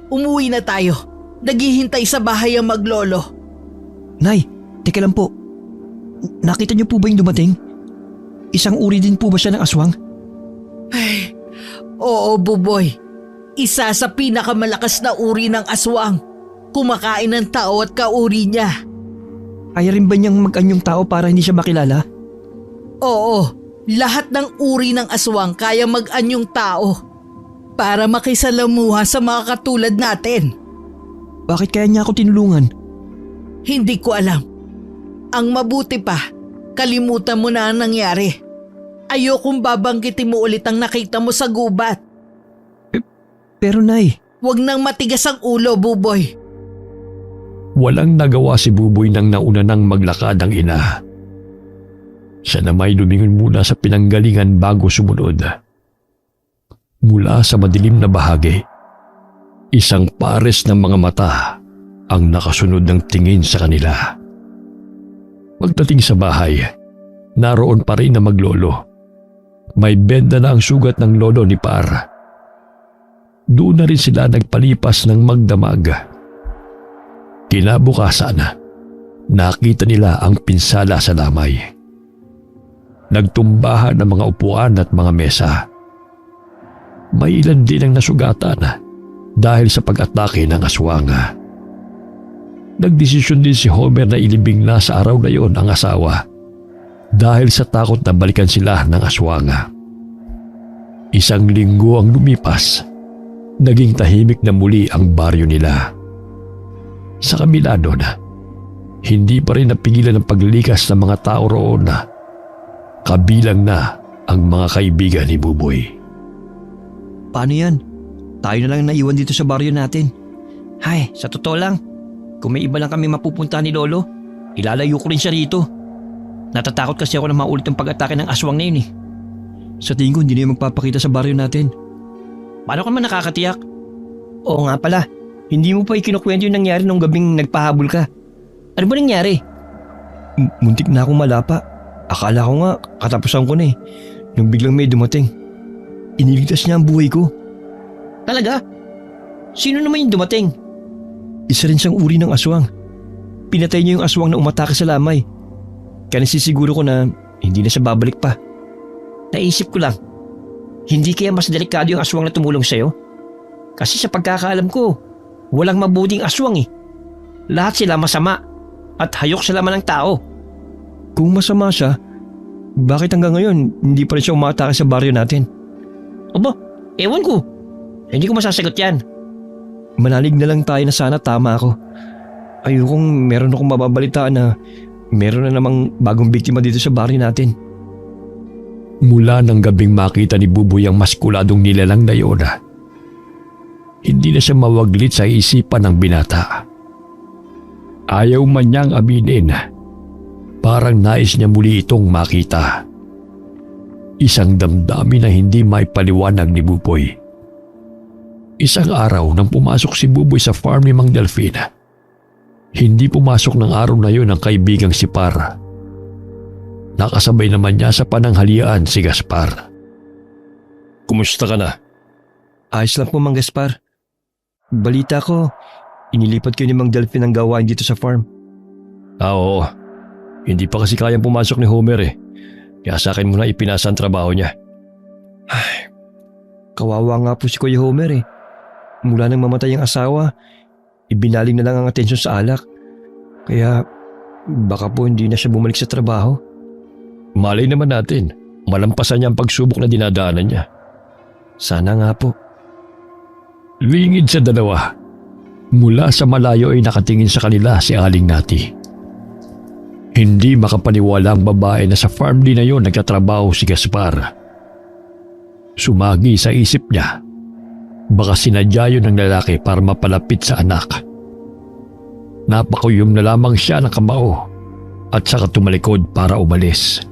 Umuwi na tayo. Naghihintay sa bahay ang maglolo. Nay, teka lang po. Nakita niyo po ba yung dumating? Isang uri din po ba siya ng aswang? Ay, oo, Buboy. Isa sa pinakamalakas na uri ng aswang. Kumakain ng tao at kauri niya. Kaya rin ba niyang mag-anyong tao para hindi siya makilala? Oo, lahat ng uri ng aswang kaya mag-anyong tao para makisalamuha sa mga katulad natin. Bakit kaya niya ako tinulungan? Hindi ko alam. Ang mabuti pa, kalimutan mo na ang nangyari. Ayokong babanggitin mo ulit ang nakita mo sa gubat. Pero Nay… Huwag nang matigas ang ulo, Buboy. Walang nagawa si Buboy nang nauna nang maglakad ang ina. Siya na may lumingon muna sa pinanggalingan bago sumunod. Mula sa madilim na bahagi, isang pares ng mga mata ang nakasunod ng tingin sa kanila. Pagdating sa bahay, naroon pa rin na maglolo. May benda na ang sugat ng lolo ni Par. Doon na rin sila nagpalipas ng magdamag. Kinabukasan, nakita nila ang pinsala sa lamay. Nagtumbahan ng mga upuan at mga mesa. May ilan din ang nasugatan dahil sa pag-atake ng aswanga. Nagdesisyon din si Homer na ilibing na sa araw na yon ang asawa dahil sa takot na balikan sila ng aswanga. Isang linggo ang lumipas, naging tahimik na muli ang baryo nila. Sa kabila doon, hindi pa rin napigilan ang paglikas ng mga tao roon, kabilang na ang mga kaibigan ni Buboy. Paano yan? Tayo na lang naiwan dito sa baryo natin. Hay, sa totoo lang, kung may iba lang kami mapupunta ni Lolo, ilalayo ko rin siya rito. Natatakot kasi ako na maulit ang pag-atake ng aswang na yun eh. Sa tingin ko hindi na yung magpapakita sa baryo natin. Paano ka naman nakakatiyak? Oo nga pala, hindi mo pa ikinukwento yung nangyari nung gabing nagpahabol ka. Ano ba nangyari? Muntik na akong malapa. Akala ko nga katapusan ko na eh. Nung biglang may dumating, iniligtas niya ang buhay ko. Talaga? Sino naman yung dumating? Isa rin siyang uri ng aswang. Pinatay niya yung aswang na umatake sa lamay. Kaya nasisiguro ko na hindi na siya babalik pa. Naisip ko lang, hindi kaya mas delikado yung aswang na tumulong sa'yo? Kasi sa pagkakaalam ko, walang mabuting aswang eh. Lahat sila masama at hayok sa laman ng tao. Kung masama siya, bakit hanggang ngayon hindi pa rin siya umatake sa baryo natin? Aba, ewan ko. Hindi ko masasagot yan. Manalig na lang tayo na sana tama ako. Ayokong meron akong mababalitaan na meron na namang bagong biktima dito sa baryo natin. Mula ng gabing makita ni Buboy ang maskuladong nilalang na yun, hindi na siya mawaglit sa isipan ng binata. Ayaw man niyang aminin, parang nais niya muli itong makita. Isang damdamin na hindi maipaliwanag ni Buboy. Isang araw nang pumasok si Buboy sa farm ni Mang Delfin, hindi pumasok ng araw na yun ang kaibigang si Par. Nakasabay naman niya sa pananghalian si Gaspar. Kumusta ka na? Ayos lang po, Mang Gaspar. Balita ko, inilipat kayo ni Mang Delfin ang gawain dito sa farm. Oo. Hindi pa kasi kayang pumasok ni Homer eh. Kaya sa akin muna ipinasa ang trabaho niya. Ay, kawawa nga po si Kuya Homer eh. Mula nang mamatay ang asawa, ibinaling na lang ang atensyon sa alak. Kaya baka po hindi na siya bumalik sa trabaho. Malay naman natin, malampasan niya ang pagsubok na dinadaanan niya. Sana nga po. Lingid sa dalawa. Mula sa malayo ay nakatingin sa kanila si Aling Nati. Hindi makapaniwala ang babae na sa farm din na yun nagtatrabaho si Gaspar. Sumagi sa isip niya. Baka sinadya yun ng lalaki para mapalapit sa anak. Napakuyom na lamang siya ng kamao at saka tumalikod para umalis.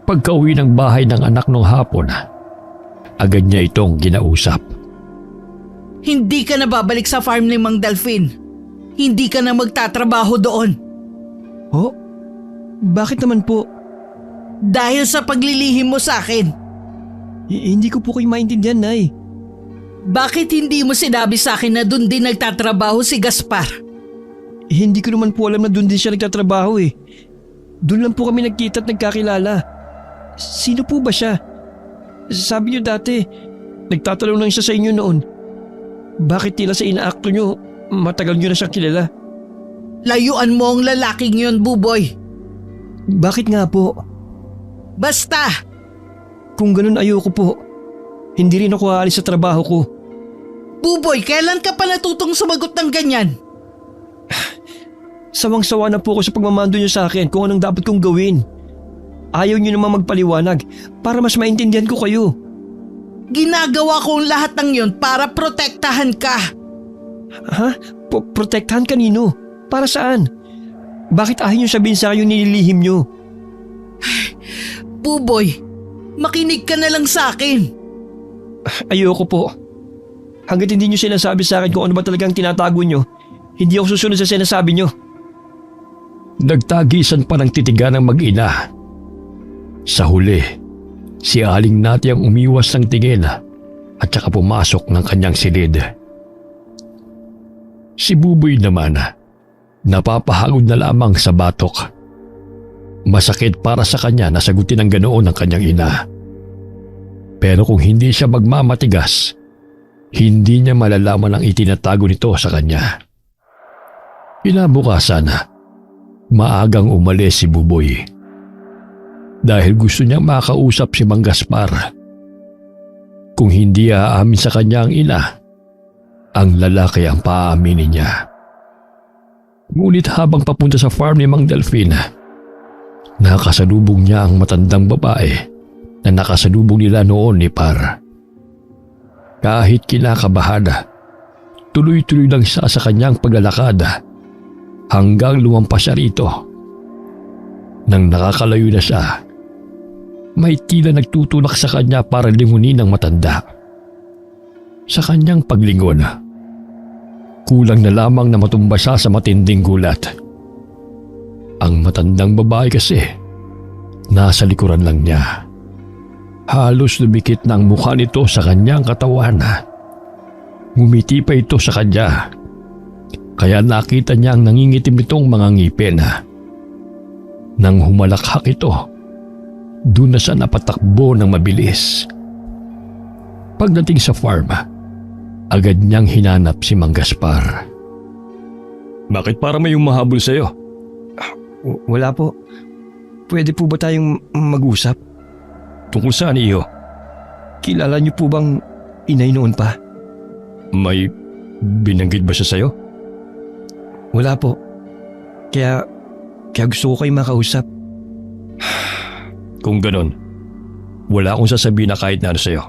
Pagka-uwi ng bahay ng anak nung hapon, agad niya itong ginausap. Hindi ka na babalik sa farm ni Mang Delfin. Hindi ka na magtatrabaho doon. Oh? Bakit naman po? Dahil sa paglilihim mo sa akin. Hindi ko po kayo maintindihan, Nay. Bakit hindi mo sinabi sa akin na doon din nagtatrabaho si Gaspar? Hindi ko naman po alam na doon din siya nagtatrabaho eh. Doon lang po kami nagkita at nagkakilala. Sino po ba siya? Sabi niyo dati, nagtatanong lang siya sa inyo noon. Bakit tila sa inaakto niyo, matagal niyo na siyang kilala? Layuan mo ang lalaking yun, Buboy. Bakit nga po? Basta! Kung ganun ayoko po. Hindi rin ako aalis sa trabaho ko. Buboy, kailan ka pa natutong sumagot ng ganyan? Sawang-sawa na po ako sa pagmamando niyo sa akin kung anong dapat kong gawin. Ayaw niyo naman magpaliwanag para mas maintindihan ko kayo. Ginagawa ko ang lahat ng yun para protektahan ka. Ha? Protektahan kanino? Para saan? Bakit ayaw niyo sabihin sa akin yung nililihim niyo? Buboy, makinig ka na lang sa akin. Ayoko po. Hanggat hindi niyo sinasabi sa akin kung ano ba talagang tinatago niyo, hindi ako susunod sa sinasabi niyo. Nagtagisan pa ng titigan ng mag-ina. Sa huli, si Aling Nati ang umiwas ng tingin at saka pumasok ng kanyang silid. Si Buboy naman, napapahagod na lamang sa batok. Masakit para sa kanya na sagutin ang ganoon ng kanyang ina. Pero kung hindi siya magmamatigas, hindi niya malalaman ang itinatago nito sa kanya. Kinabukasan, maagang umalis si Buboy. Dahil gusto niyang makausap si Mang Gaspar. Kung hindi aamin sa kanya ang ina, ang lalaki ang paaaminin niya. Ngunit habang papunta sa farm ni Mang Delfin, nakasalubong niya ang matandang babae na nakasalubong nila noon ni Par. Kahit kinakabahan, tuloy-tuloy lang siya sa kanyang paglalakad hanggang lumampas siya rito. Nang nakakalayo na siya, may tila nagtutulak sa kanya para lingunin ng matanda. Sa kanyang paglingon, kulang na lamang na matumba siya sa matinding gulat. Ang matandang babae kasi, nasa likuran lang niya. Halos lumikit na ang mukha nito sa kanyang katawan. Ngumiti pa ito sa kanya Kaya nakita niya ang nangingitim nitong mga ngipin. Nang humalakhak ito, doon na siya napatakbo ng mabilis. Pagdating sa farm, agad niyang hinanap si Mang Gaspar. Bakit para may humahabol sa'yo? Wala po. Pwede po ba tayong mag-usap? Tungkol saan iyo? Kilala niyo po bang inay noon pa? May binanggit ba siya sa'yo? Wala po. Kaya gusto ko kayong makausap. Kung ganon, wala akong sasabihin na kahit na ano sa'yo.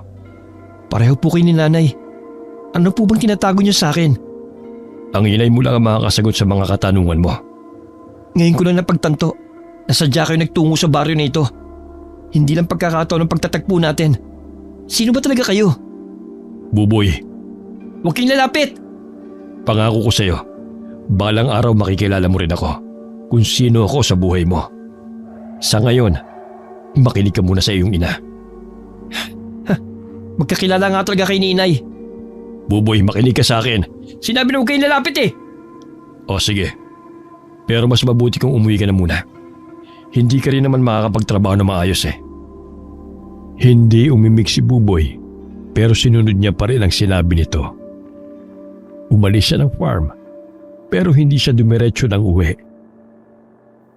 Pareho po kayo ni nanay. Ano po bang tinatago niyo sa akin? Ang inay mo lang ang makakasagot sa mga katanungan mo. Ngayon ko lang napagtanto na sadya kayo nagtungo sa baryo na ito. Hindi lang pagkakataon ng pagtatagpo natin. Sino ba talaga kayo? Buboy, Huwag kayong lalapit! pangako ko sa'yo, balang araw makikilala mo rin ako kung sino ako sa buhay mo. Sa ngayon, makinig ka muna sa iyong ina. Magkakilala nga talaga kay ni inay. Buboy, makinig ka sa akin. Sinabi na huwag kayong lalapit eh! O sige, pero mas mabuti kung umuwi ka na muna. Hindi ka rin naman makakapagtrabaho na maayos eh. Hindi umimik si Buboy, pero sinunod niya pa rin ang sinabi nito. Umalis siya ng farm, pero hindi siya dumiretso ng uwi.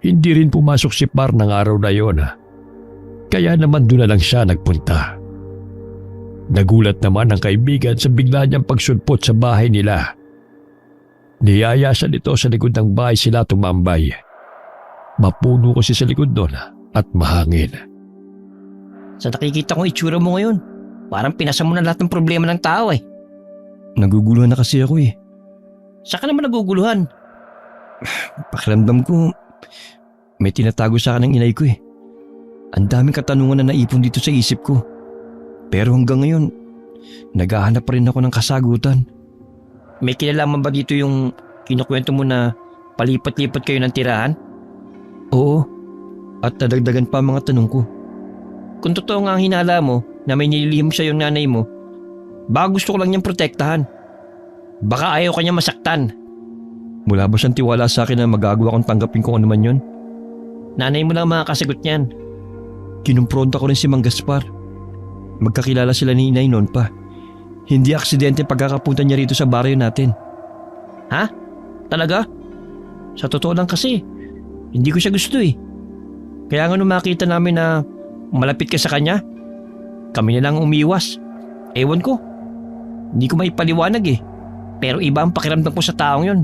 Hindi rin pumasok si Par ng araw na yon. Kaya naman doon na lang siya nagpunta. Nagulat naman ang kaibigan sa bigla niyang pagsulpot sa bahay nila. Niyaya siya nito sa likod ng bahay sila tumambay. Mapuno kasi sa likod doon at mahangin. Sa nakikita kong itsura mo ngayon, parang pinasa mo na lahat ng problema ng tao eh. Naguguluhan na kasi ako eh. Saan ka naman naguguluhan? Pakiramdam ko, may tinatago sa akin ng inay ko eh. Ang daming katanungan na naipon dito sa isip ko. Pero hanggang ngayon, naghahanap pa rin ako ng kasagutan. May kinalaman ba dito yung kinukwento mo na palipat-lipat kayo ng tirahan? Oo, at nadagdagan pa ang mga tanong ko. Kung totoo nga ang hinala mo na may nililihim sa yung nanay mo, baka gusto ko lang niyang protektahan. Baka ayaw ka niya masaktan. Wala ba siyang tiwala sa akin na magagawa kong tanggapin kung ano man yun? Nanay mo lang makakasagot niyan. Kinumpronta ko rin si Mang Gaspar. Magkakilala sila ni inay noon pa. Hindi aksidente pagkakapunta niya rito sa baryo natin. Ha? Talaga? Sa totoo lang kasi, hindi ko siya gusto eh. Kaya nga nung makita namin na malapit ka sa kanya, kami na lang umiwas. Ewan ko. Hindi ko maipaliwanag eh. Pero iba ang pakiramdam ko sa taong yon.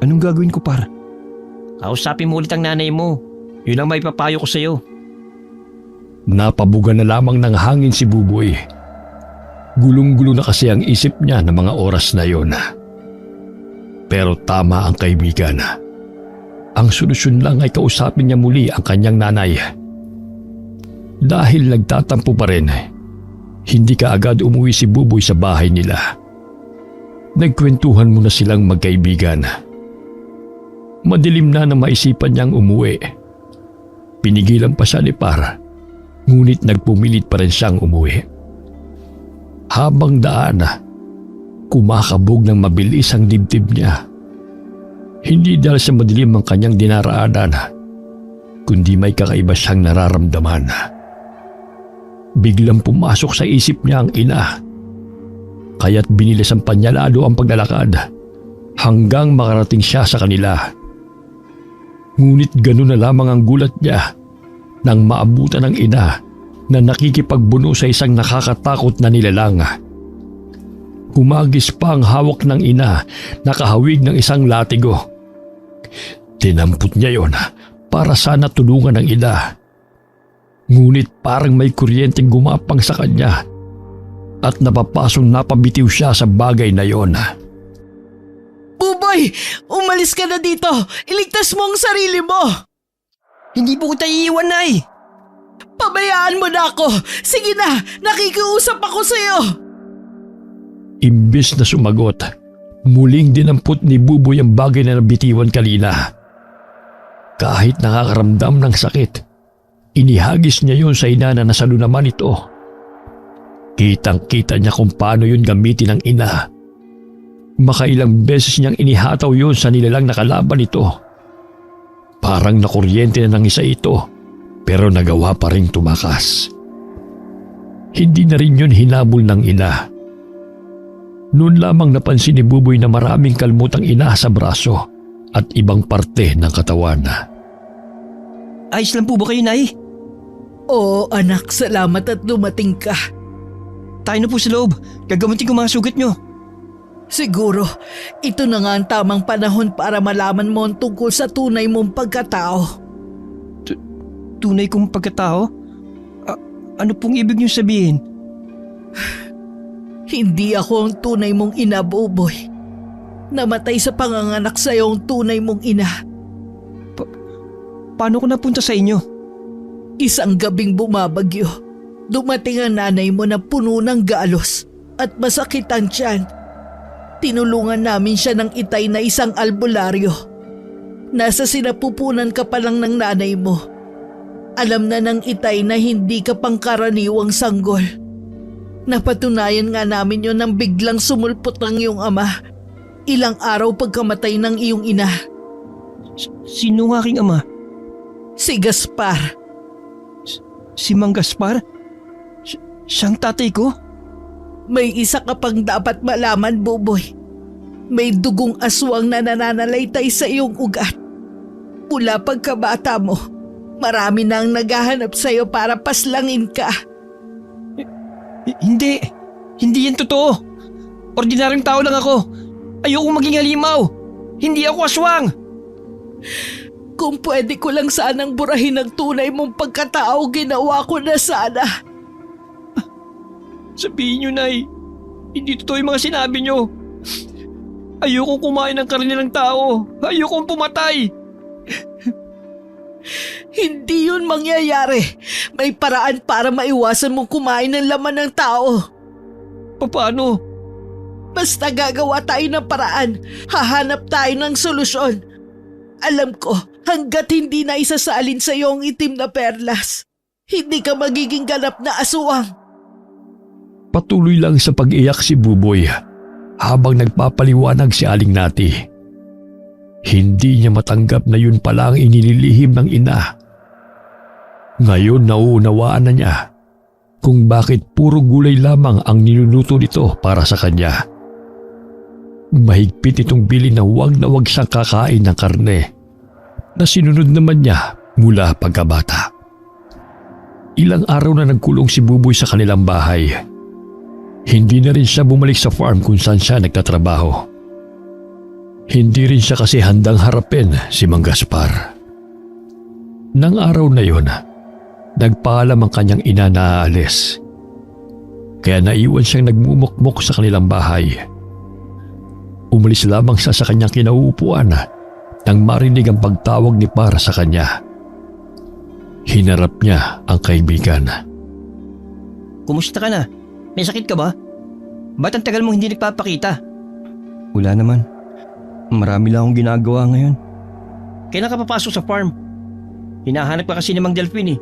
Anong gagawin ko, Par? Kausapin mo ulit ang nanay mo. Yun ang maipapayo ko sa'yo. Napabuga na lamang ng hangin si Buboy. Gulong-gulo na kasi ang isip niya ng mga oras na yon. Pero tama ang kaibigan. Ang solusyon lang ay kausapin niya muli ang kanyang nanay. Dahil nagtatampo pa rin, hindi kaagad umuwi si Buboy sa bahay nila. Nagkwentuhan muna silang magkaibigan. Madilim na maisipan niyang umuwi. Pinigilan pa siya ni Par, ngunit nagpumilit pa rin siyang umuwi. Habang daan, kumakabog ng mabilis ang dibdib niya. Hindi dahil sa madilim ang kanyang dinaraanan, kundi may kakaiba siyang nararamdaman. Biglang pumasok sa isip niya ang ina, kaya't binilisan pa niya lalo ang paglalakad hanggang makarating siya sa kanila. Ngunit ganun na lamang ang gulat niya nang maabutan ng ina na nakikipagbuno sa isang nakakatakot na nilalang. Humagis pa ang hawak ng ina, nakahawig ng isang latigo. Tinampot niya yon para sana tulungan ng ina. Ngunit parang may kuryenteng gumapang sa kanya at napapasong napabitiw siya sa bagay na yon. Buboy, umalis ka na dito. Iligtas mo ang sarili mo. Hindi po kita iiwan, Nay. Pabayaan mo na ako. Sige na, nakikiusap ako sa'yo. Imbes na sumagot, muling dinampot ni Buboy ang bagay na nabitiwan kanina. Kahit nakakaramdam ng sakit, inihagis niya yon sa ina na nasalo naman ito. Kitang-kita niya kung paano yun gamitin ng ina. Makailang beses niyang inihataw yon sa nilalang nakalaban nito. Parang nakuryente na ng isa ito, pero nagawa pa rin tumakas. Hindi na rin yun hinabol ng ina. Noon lamang napansin ni Buboy na maraming kalmutang ina sa braso at ibang parte ng katawan. Ayos lang po ba kayo, Nay? Oo anak, salamat at dumating ka. Tayo na po sa loob. Gagamutin ko mga sugat nyo. Siguro, ito na nga ang tamang panahon para malaman mo ang tungkol sa tunay mong pagkatao. Tunay kong pagkatao? Ano pong ibig nyo sabihin? Hindi ako ang tunay mong ina, Buboy. Namatay sa panganganak sa'yo ang tunay mong ina. Paano ko napunta sa inyo? Isang gabing bumabagyo, dumating ang nanay mo na puno ng galos at masakit ang tiyan. Tinulungan namin siya ng itay na isang albularyo. Nasa sinapupunan ka pa lang ng nanay mo. Alam na ng itay na hindi ka pangkaraniwang sanggol. Napatunayan nga namin yon nang biglang sumulpot ang iyong ama. Ilang araw pagkamatay ng iyong ina. Sino ang aking ama? Si Gaspar. Si Mang Gaspar? Siyang tatay ko? May isa ka pang dapat malaman, Buboy. May dugong aswang na nananalaytay sa iyong ugat. Mula pagkabata mo, marami na ang naghahanap sa iyo para paslangin ka. Hindi. Hindi yan totoo. Ordinaryong tao lang ako. Ayoko maging halimaw. Hindi ako aswang. Kung pwede ko lang sanang burahin ang tunay mong pagkatao, ginawa ko na sana. Sabihin nyo, Nay. Hindi totoo yung mga sinabi nyo. Ayokong kumain ng karne ng tao. Ayokong pumatay. Hindi yun mangyayari. May paraan para maiwasan mong kumain ng laman ng tao. Paano? Basta gagawa tayo ng paraan. Hahanap tayo ng solusyon. Alam ko, hanggat hindi na isasalin sa iyo ang itim na perlas, hindi ka magiging ganap na aswang. Patuloy lang sa pag-iyak si Buboy habang nagpapaliwanag si Aling Nati. Hindi niya matanggap na yun pala ang inililihim ng ina. Ngayon nauunawaan na niya kung bakit puro gulay lamang ang niluluto nito para sa kanya. Mahigpit itong bili na huwag siyang kakain ng karne na sinunod naman niya mula pagkabata. Ilang araw na nagkulong si Buboy sa kanilang bahay. Hindi na rin siya bumalik sa farm kung saan siya nagtatrabaho. Hindi rin siya kasi handang harapin si Mang Gaspar. Nang araw na yon, nagpaalam ang kanyang ina na aalis. Kaya naiwan siyang nagmumukmok sa kanilang bahay. Umalis lamang siya sa kanyang kinauupuan nang marinig ang pagtawag ni Par sa kanya. Hinarap niya ang kaibigan. Kumusta ka na? May sakit ka ba? Ba't ang tagal mo hindi nagpapakita? Wala naman. Marami lang akong ginagawa ngayon. Kailan ka papasok sa farm? Hinahanap ka kasi ni Mang Delphine eh.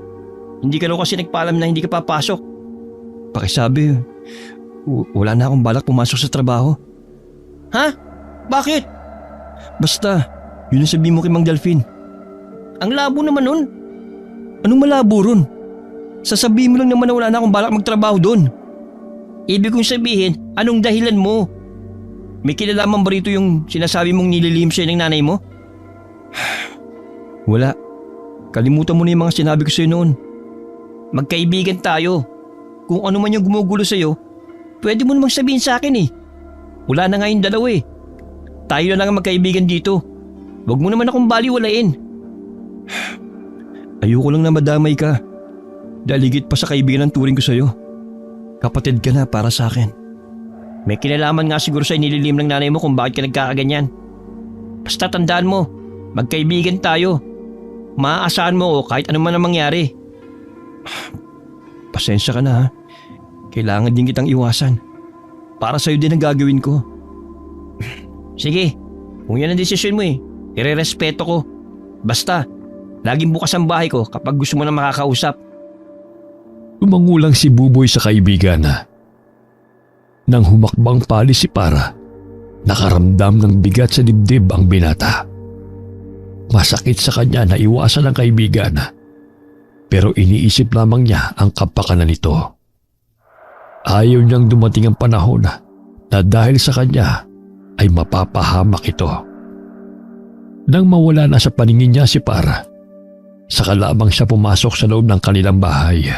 Hindi ka raw kasi nagpaalam na hindi ka papasok. Pakisabi, wala na akong balak pumasok sa trabaho. Ha? Bakit? Basta, yun ang sabihin mo kay Mang Delphine. Ang labo naman nun. Anong malabo ron? Sasabihin mo lang naman na wala na akong balak magtrabaho doon. Ibig kong sabihin, anong dahilan mo? May kinalaman ba rito yung sinasabi mong nililihim siya ng nanay mo? Wala. Kalimutan mo na yung mga sinabi ko sa'yo noon. Magkaibigan tayo. Kung ano man yung gumugulo sa'yo, pwede mo namang sabihin sa akin eh. Wala na nga yung dalawa eh. Tayo na lang ang magkaibigan dito. Huwag mo naman akong baliwalain. Ayoko lang na madamay ka. Dahil higit pa sa kaibigan ang turing ko sa'yo. Kapatid ka na para sa akin. May kinalaman nga siguro sa inililihim ng nanay mo kung bakit ka nagkakaganyan. Basta tandaan mo, magkaibigan tayo. Maaasahan mo ko kahit ano man ang mangyari. Pasensya ka na ha. Kailangan din kitang iwasan. Para sa'yo din ang gagawin ko. Sige, kung yan ang desisyon mo eh, irerespeto ko. Basta, laging bukas ang bahay ko kapag gusto mo na makakausap. Tumangulang si Buboy sa kaibigan. Nang humakbang pali si Para, Nakaramdam ng bigat sa dibdib ang binata. Masakit sa kanya na iwasan ang kaibigan, pero iniisip lamang niya ang kapakanan nito. Ayaw niyang dumating ang panahon na dahil sa kanya ay mapapahamak ito. Nang mawala na sa paningin niya si Par, saka lamang siya pumasok sa loob ng kanilang bahay.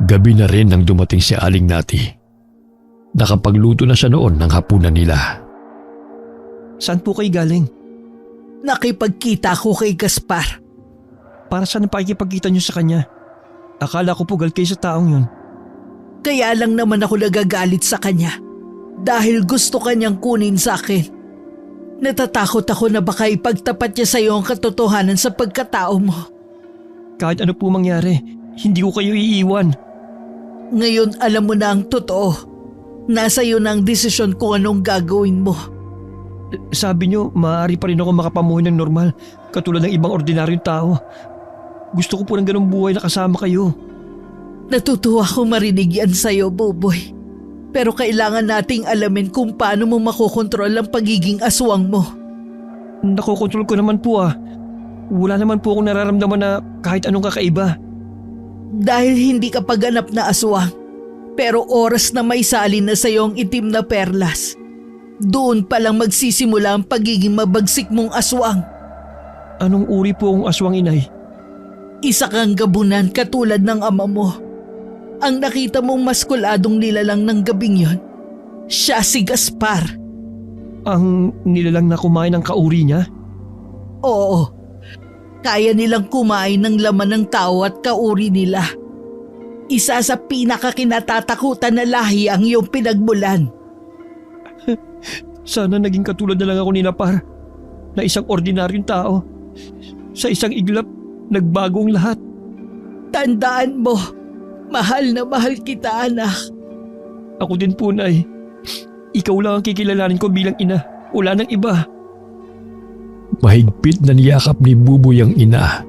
Gabi na rin nang dumating si Aling Nati. Nakapagluto na siya noon ng hapunan nila. Saan po kayo galing? Nakipagkita ko kay Gaspar. Para saan ang pakikipagkita niyo sa kanya? Akala ko po galit kayo sa taong yun. Kaya lang naman ako nagagalit sa kanya dahil gusto kanyang kunin sa akin. Natatakot ako na baka ipagtapat niya sa iyo ang katotohanan sa pagkatao mo. Kahit ano po mangyari, hindi ko kayo iiwan. Ngayon alam mo na ang totoo. Nasa iyo na ang desisyon kung anong gagawin mo. Sabi niyo, maaari pa rin ako makapamuhay ng normal, katulad ng ibang ordinaryong tao. Gusto ko po ng ganung buhay na kasama kayo. Natutuwa ko marinig yan sa iyo, Buboy. Pero kailangan nating alamin kung paano mo makokontrol ang pagiging aswang mo. Nakokontrol ko naman po. Wala naman po akong nararamdaman na kahit anong kakaiba. Dahil hindi ka paganap na aswang, pero oras na may salin na sa iyo ang itim na perlas, doon palang magsisimula ang pagiging mabagsik mong aswang. Anong uri po ang aswang, inay? Isa kang gabunan katulad ng ama mo. Ang nakita mong maskuladong nilalang ng gabing yon, siya si Gaspar. Ang nilalang na kumain ng kauri niya? Oo, kaya nilang kumain ng laman ng tao at kauri nila. Isa sa pinakakinatatakutan na lahi ang iyong pinagmulan. Sana naging katulad na lang ako ni Par, na isang ordinaryong tao. Sa isang iglap, nagbagong lahat. Tandaan mo, mahal na mahal kita, anak. Ako din po, Nay. Ikaw lang ang kikilalanin ko bilang ina. Wala nang iba. Mahigpit na niyakap ni Buboy ang ina.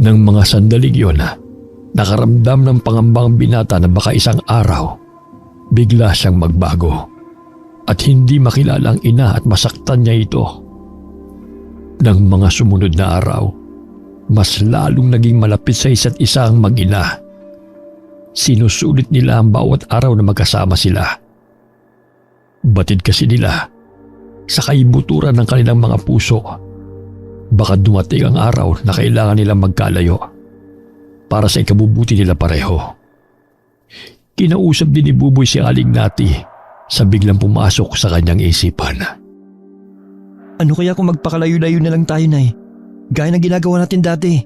Nang mga sandaling yun, nakaramdam ng pangambang binata na baka isang araw, bigla siyang magbago at hindi makilala ang ina at masaktan niya ito. Nang mga sumunod na araw, mas lalong naging malapit sa isa't isa ang mag-ina. Sinusulit nila ang bawat araw na magkasama sila. Batid kasi nila sa kaibuturan ng kanilang mga puso. Baka dumating ang araw na kailangan nilang magkalayo para sa ikabubuti nila pareho. Kinausap din ni Buboy si Aling Nati sa biglang pumasok sa kanyang isipan. Ano kaya kung magpakalayo-layo na lang tayo, Nay? Gaya ng ginagawa natin dati.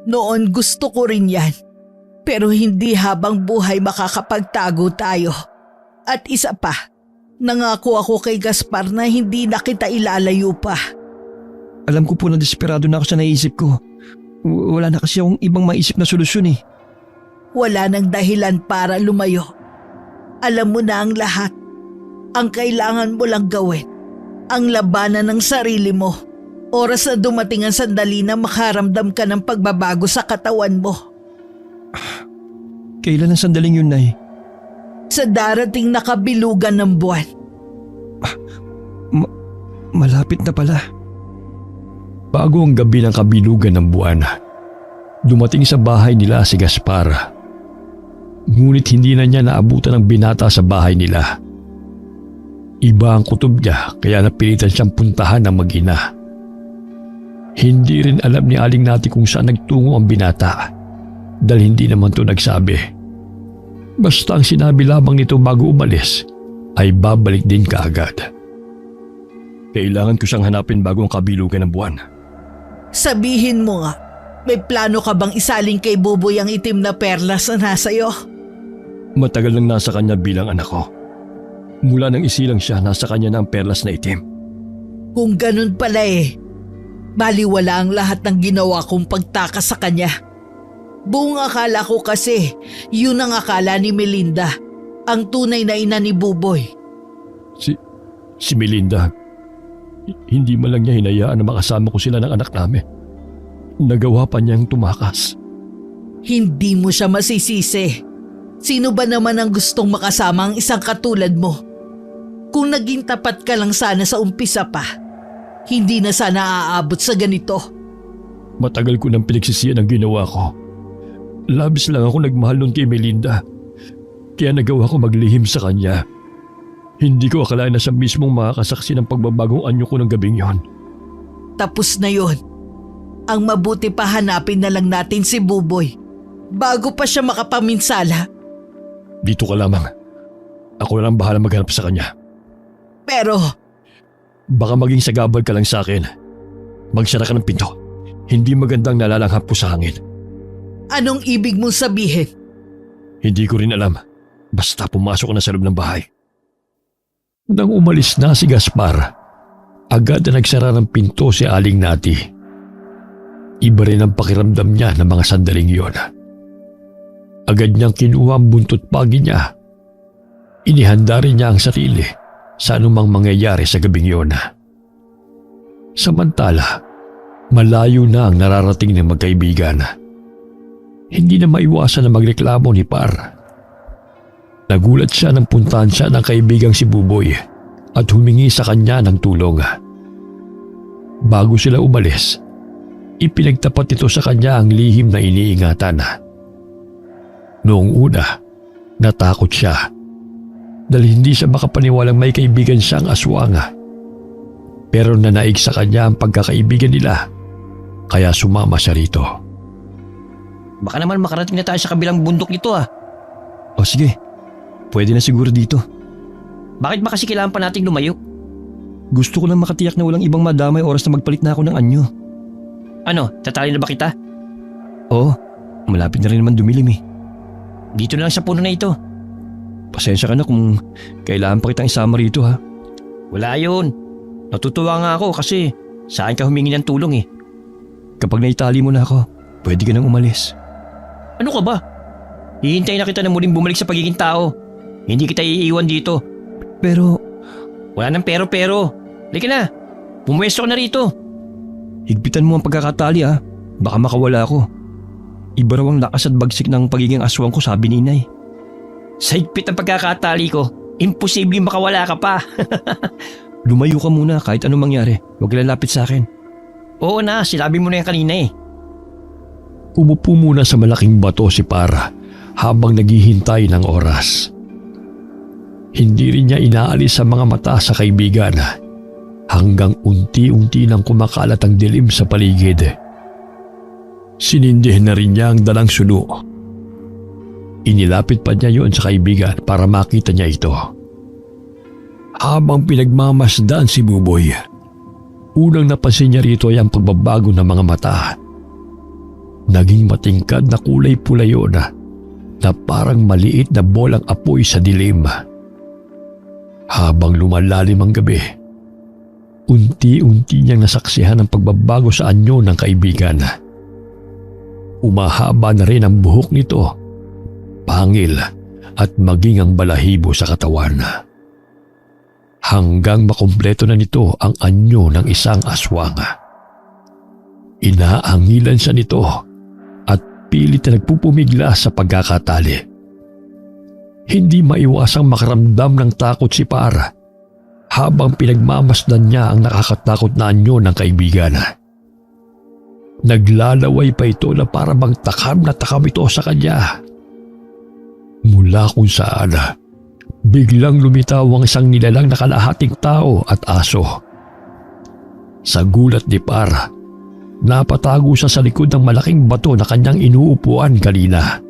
Noon gusto ko rin yan. Pero hindi habang buhay makakapagtago tayo. At isa pa, nangako ako kay Gaspar na hindi na kita ilalayo pa. Alam ko po na desperado na ako sa naisip ko. Wala na kasi akong ibang maisip na solusyon eh. Wala nang dahilan para lumayo. Alam mo na ang lahat. Ang kailangan mo lang gawin, ang labanan ng sarili mo. Oras na dumating ang sandali na makaramdam ka ng pagbabago sa katawan mo. Kailan ang sandaling yun, Nay? Sa darating na kabilugan ng buwan. Malapit na pala. Bago ang gabi ng kabilugan ng buwan, dumating sa bahay nila si Gaspar. Ngunit hindi na niya naabutan ng binata sa bahay nila. Iba ang kutob niya kaya napilitan siyang puntahan ng mag-ina. Hindi rin alam ni Aling Nati kung saan nagtungo ang binata dahil hindi naman ito nagsabi. Basta ang sinabi lamang nito bago umalis ay babalik din kaagad. Kailangan ko siyang hanapin bago ang kabilugan ng buwan. Sabihin mo nga, may plano ka bang isaling kay Buboy ang itim na perlas na nasa iyo? Matagal nang nasa kanya bilang anak ko. Mula nang isilang siya, nasa kanya na ang perlas na itim. Kung ganun pala baliwala ang lahat ng ginawa kong pagtakas sa kanya. Buong akala ko kasi, yun ang akala ni Melinda, ang tunay na ina ni Buboy. Si Melinda, hindi man lang niya hinayaan na makasama ko sila ng anak namin. Nagawa pa niyang tumakas. Hindi mo siya masisisi. Sino ba naman ang gustong makasama ang isang katulad mo? Kung naging tapat ka lang sana sa umpisa pa, hindi na sana aabot sa ganito. Matagal ko nang pinagsisiyan ang ginawa ko. Labis lang ako nagmahal nun kay Melinda. Kaya nagawa ko maglihim sa kanya. Hindi ko akalain na siya mismong makakasaksi ng pagbabagong anyo ko ng gabing yon. Tapos na yon. Ang mabuti pa hanapin na lang natin si Buboy bago pa siya makapaminsala. Dito ka lamang. Ako na lang bahala maghanap sa kanya. Pero Baka maging sagabal ka lang sa akin. Magsara ka ng pinto. Hindi magandang nalalanghap ko sa hangin. anong ibig mong sabihin? Hindi ko rin alam. Basta pumasok na sa loob ng bahay. Nang umalis na si Gaspar, agad na nagsara ng pinto si Aling Nati. Iba rin ang pakiramdam niya ng mga sandaling iyon. Agad niyang kinuha ang buntot pagi niya. Inihanda rin niya ang sarili sa anumang mangyayari sa gabing iyon. Samantala, malayo na ang nararating ng magkaibigan. Hindi na maiwasan na magreklamo ni Par. Nagulat siya nang puntahan siya ng kaibigang si Buboy at humingi sa kanya ng tulong. Bago sila umalis, ipinagtapat ito sa kanya ang lihim na iniingatan. Noong una, natakot siya dahil hindi siya makapaniwalang may kaibigan siyang aswang. Pero nanaig sa kanya ang pagkakaibigan nila, kaya sumama siya rito. Baka naman makarating na tayo sa kabilang bundok nito ah. O sige, pwede na siguro dito. Bakit ba kasi kailangan pa nating lumayo? Gusto ko lang makatiyak na walang ibang madamay oras na magpalit na ako ng anyo. Ano, tatali na ba kita? Oo, malapit na rin naman dumilim eh. Dito na lang sa puno na ito. Pasensya ka na kung kailangan pa kitang isama rito ha. Wala yun. Natutuwa nga ako kasi saan ka humingi ng tulong eh. Kapag naitali mo na ako, pwede ka nang umalis. Ano ka ba? Hihintayin na kita na muling bumalik sa pagiging tao. Hindi kita iiwan dito. Pero Wala nang pero. Halika na. Pumwesto ka na rito. higpitan mo ang pagkakatali ha. Baka makawala ako. Iba raw ang lakas at bagsik ng pagiging aswang ko, sabi ni Inay. Sa higpit ang pagkakatali ko, imposibleng makawala ka pa. Lumayo ka muna kahit anong mangyari. Huwag lalapit sa akin. Oo na, sinabi mo na yan kanina eh. Umupo muna sa malaking bato si Para habang naghihintay ng oras. Hindi rin niya inaalis sa mga mata sa kaibigan hanggang unti-unti nang kumakalat ang dilim sa paligid. Sinindihan na rin niya ang dalang suno. Inilapit pa niya yon sa kaibigan para makita niya ito. Habang pinagmamasdan si Buboy, unang napansin niya rito ay ang pagbabago ng mga mata. Naging matingkad na kulay pula yun na parang maliit na bolang apoy sa dilim. Habang lumalalim ang gabi, unti-unti niyang nasaksihan ang pagbabago sa anyo ng kaibigan. Umahaba na rin ang buhok nito, pangil at maging ang balahibo sa katawan. Hanggang makumpleto na nito ang anyo ng isang aswang. Inaangilan siya nito at pilit na nagpupumigla sa pagkakatali. Hindi maiwasang makaramdam ng takot si Para habang pinagmamasdan niya ang nakakatakot na anyo ng kaibigan. Naglalaway pa ito na para bang takam na takam ito sa kanya. Mula kung saan, biglang lumitaw ang isang nilalang na kalahating tao at aso. Sa gulat ni Para, napatago siya sa likod ng malaking bato na kanyang inuupuan kanina.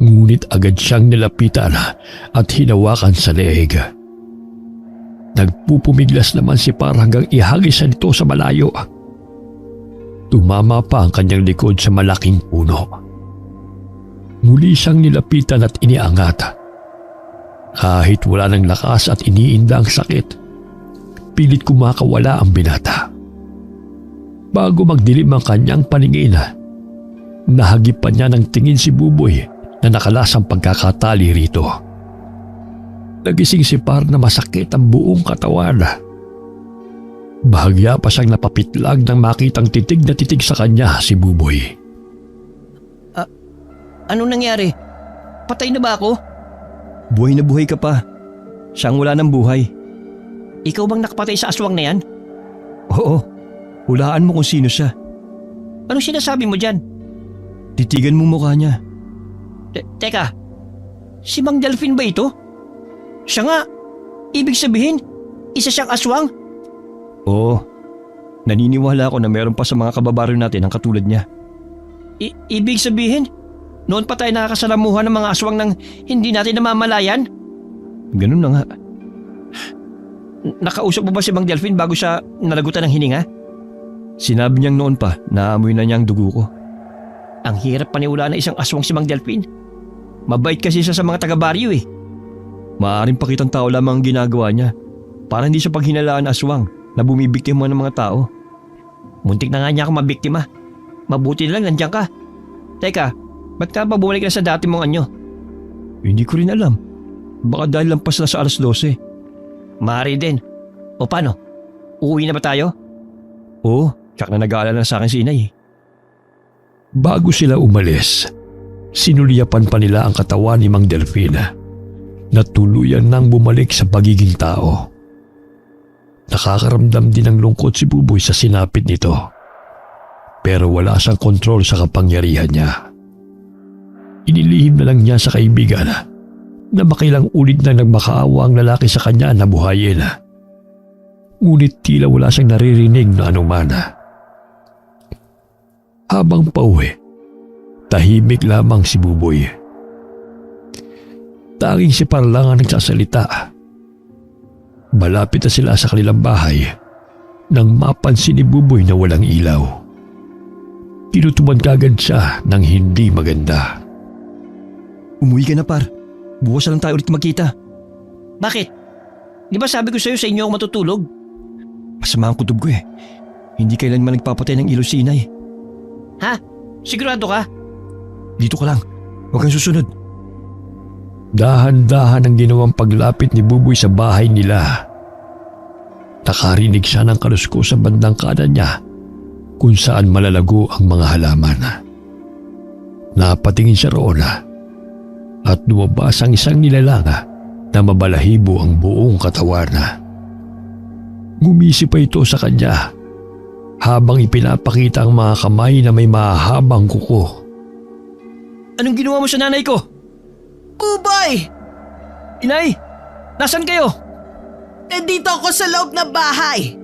Ngunit agad siyang nilapitan at hinawakan sa leeg. Nagpupumiglas naman si Par hanggang ihagis siya nito sa malayo. Tumama pa ang kanyang likod sa malaking puno. Muli siyang nilapitan at iniangat. Kahit wala ng lakas at iniinda ang sakit, pilit kumakawala ang binata. Bago magdilim ang kanyang paningin, nahagip pa niya ng tingin si Buboy na nakalasang pagkakatali rito. Nagising si Par na masakit ang buong katawan. Bahagya pa siyang napapitlag nang makitang titig na titig sa kanya si Buboy. Ano nangyari? Patay na ba ako? Buhay na buhay ka pa. Siyang wala ng buhay. Ikaw bang nakapatay sa aswang na yan? Oo, hulaan mo kung sino siya. Anong sinasabi mo dyan? Titigan mo mukha niya. Teka, si Mang Delphine ba ito? Siya nga, ibig sabihin, isa siyang aswang? Oo, naniniwala ako na meron pa sa mga kababaryo natin ang katulad niya. Ibig sabihin, noon pa tayo nakakasalamuhan ng mga aswang nang hindi natin namamalayan? Ganun na nga. Nakausap mo ba si Mang Delphine bago siya nalagutan ng hininga? Sinabi niyang noon pa na amoy na niya ang dugo ko. Ang hirap paniwalaan na isang aswang si Mang Delphine. Mabait kasi siya sa mga taga-baryo eh. Maaaring pakitang tao lamang ang ginagawa niya para hindi siya paghinalaan na aswang na bumibiktima ng mga tao. Muntik na nga niya ako mabiktima. Mabuti na lang nandiyan ka. Teka, ba't ka pa bumalik na sa dati mong anyo? Hindi ko rin alam. Baka dahil lampas na sa alas 12. Maaari din. O paano? Uuwi na ba tayo? Oo, tsak na nag-aalala sa akin si inay. Bago sila umalis, sinuliyapan pa nila ang katawan ni Mang Delphine na tuluyan nang bumalik sa pagiging tao. Nakakaramdam din ng lungkot si Buboy sa sinapit nito. Pero wala siyang kontrol sa kapangyarihan niya. Inilihim na lang niya sa kaibigan na makilang ulit na nagmakaawa ang lalaki sa kanya na buhayin. Ngunit tila wala siyang naririnig na anuman. Habang pauwi, tahimik lamang si Buboy. Tanging si Par lang ang nagsasalita. Malapit na sila sa kanilang bahay nang mapansin ni Buboy na walang ilaw. Tinutuman kagad siya ng hindi maganda. Umuwi ka na, Par. Bukas lang tayo ulit magkita. Bakit? Di ba sabi ko sa'yo sa inyo ako matutulog? Masama ang kutob ko eh. Hindi kailanman nagpapatay ng ilaw si inay. Ha? Sigurado ka? Dito ka lang. Huwag kang susunod. Dahan-dahan ang ginawang paglapit ni Buboy sa bahay nila. Nakarinig siya ng kalusko sa bandang kanan niya kung saan malalago ang mga halaman. Napatingin siya roon at lumabas ang isang nilalang na mabalahibo ang buong katawan. Gumisi pa ito sa kanya habang ipinapakita ang mga kamay na may mahabang kuko. Anong ginawa mo sa nanay ko? Buboy! Inay! Nasaan kayo? Nandito ako sa loob ng bahay.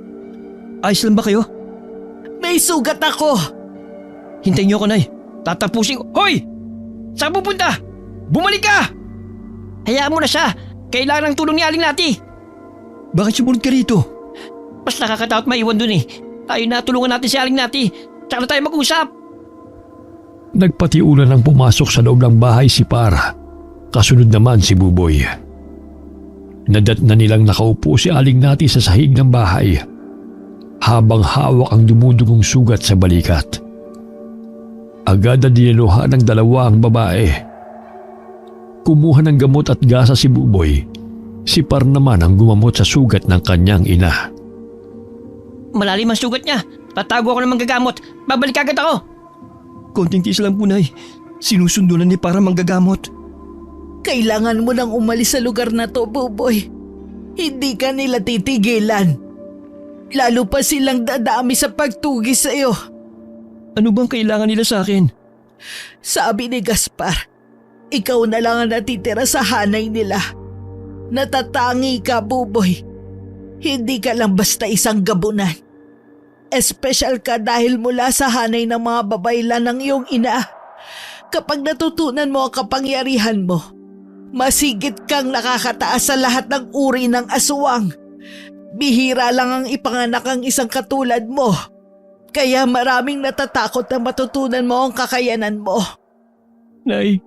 Ayos lang ba kayo? May sugat ako. Hintayin niyo ako, Nay. Tatapusin ko. Hoy! Saan pupunta? Bumalik ka! Hayaan mo na siya. Kailangan ng tulong ni Aling Nati. Bakit sumunod ka rito? Mas nakakatakot maiwan dun eh. Tayo natulungan natin si Aling Nati. Tsaka na tayo mag-usap. Nagpatiulan ng pumasok sa loob ng bahay si Par. Kasunod naman si Buboy. Nadat na nilang nakaupo si Aling Nati sa sahig ng bahay habang hawak ang dumudugong sugat sa balikat. Agad na diniluhan ng dalawa ang babae. Kumuha ng gamot at gasa si Buboy. Si Par naman ang gumamot sa sugat ng kanyang ina. Malalim ang sugat niya. Tatago ako ng manggagamot. Babalik agad ako. Konting tiis lang po, Nay. Sinusundulan ni para manggagamot. Kailangan mo nang umalis sa lugar na to, Buboy. Hindi ka nila titigilan. Lalo pa silang dadami sa pagtugis sa iyo. Ano bang kailangan nila sa akin? Sabi ni Gaspar, ikaw na lang ang natitira sa hanay nila. Natatangi ka, Buboy. Hindi ka lang basta isang gabunan. Espesyal ka dahil mula sa hanay ng mga babaylan ng iyong ina. Kapag natutunan mo ang kapangyarihan mo, masigit kang nakakataas sa lahat ng uri ng aswang. Bihira lang ang ipanganak ang isang katulad mo. Kaya maraming natatakot na matutunan mo ang kakayanan mo. Nay,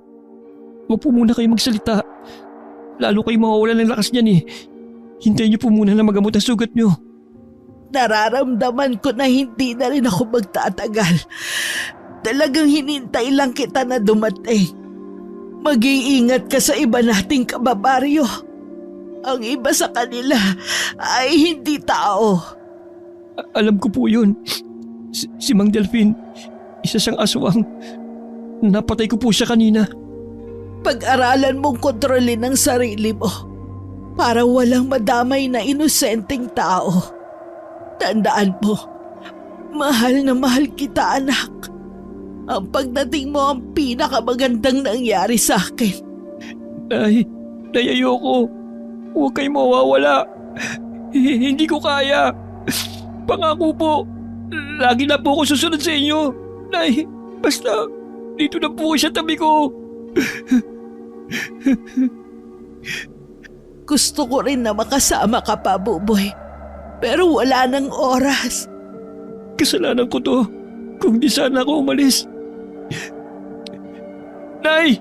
huwag po muna kayo magsalita. Lalo kayo mawawalan ng lakas niyan eh. Hintayin niyo po muna na magamot ang sugat niyo. Nararamdaman ko na hindi na rin ako magtatagal. Talagang hinintay lang kita na dumating. Mag-iingat ka sa iba nating kababaryo. Ang iba sa kanila ay hindi tao. Alam ko po yun. Si Mang Delphine, isa siyang aswang. Napatay ko po siya kanina. Pag-aralan mong kontrolin ang sarili mo. para walang madamay na inosenteng tao. Tandaan mo, mahal na mahal kita, anak. Ang pagdating mo ang pinakamagandang nangyari sa akin. Nay, ayoko. Huwag kayong mawawala. Hindi ko kaya. Pangako po, lagi na po ako susunod sa inyo. Nay, basta dito na po sa tabi ko. Gusto ko rin na makasama ka pa, Buboy. Pero wala nang oras. Kasalanan ko to kung di sana ako umalis. Nay!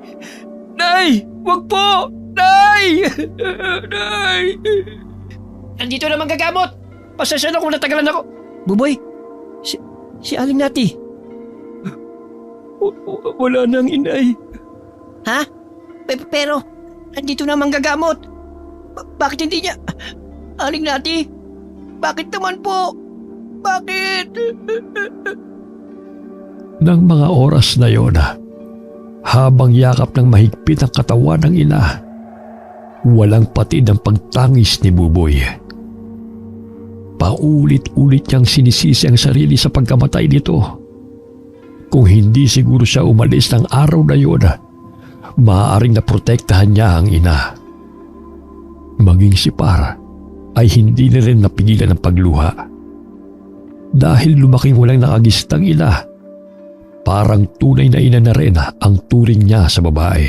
Nay! Wag po! Nay! Nay! Andito na manggagamot! Pasensya na kung natagalan ako. Buboy, si Aling Nati. Wala nang inay. Ha? Pero, andito na manggagamot. Bakit hindi niya? Aling Nati, bakit naman po? Bakit? Nang mga oras na yon, habang yakap ng mahigpit ang katawan ng ina, walang patid ang pagtangis ni Buboy. Paulit-ulit niyang sinisisi ang sarili sa pagkamatay nito. Kung hindi siguro siya umalis ng araw na yon, maaaring naprotektahan niya ang ina. Maging si Par ay hindi na rin napigilan ng pagluha. Dahil lumaking walang nakagistang ina, parang tunay na ina na rin ang turing niya sa babae.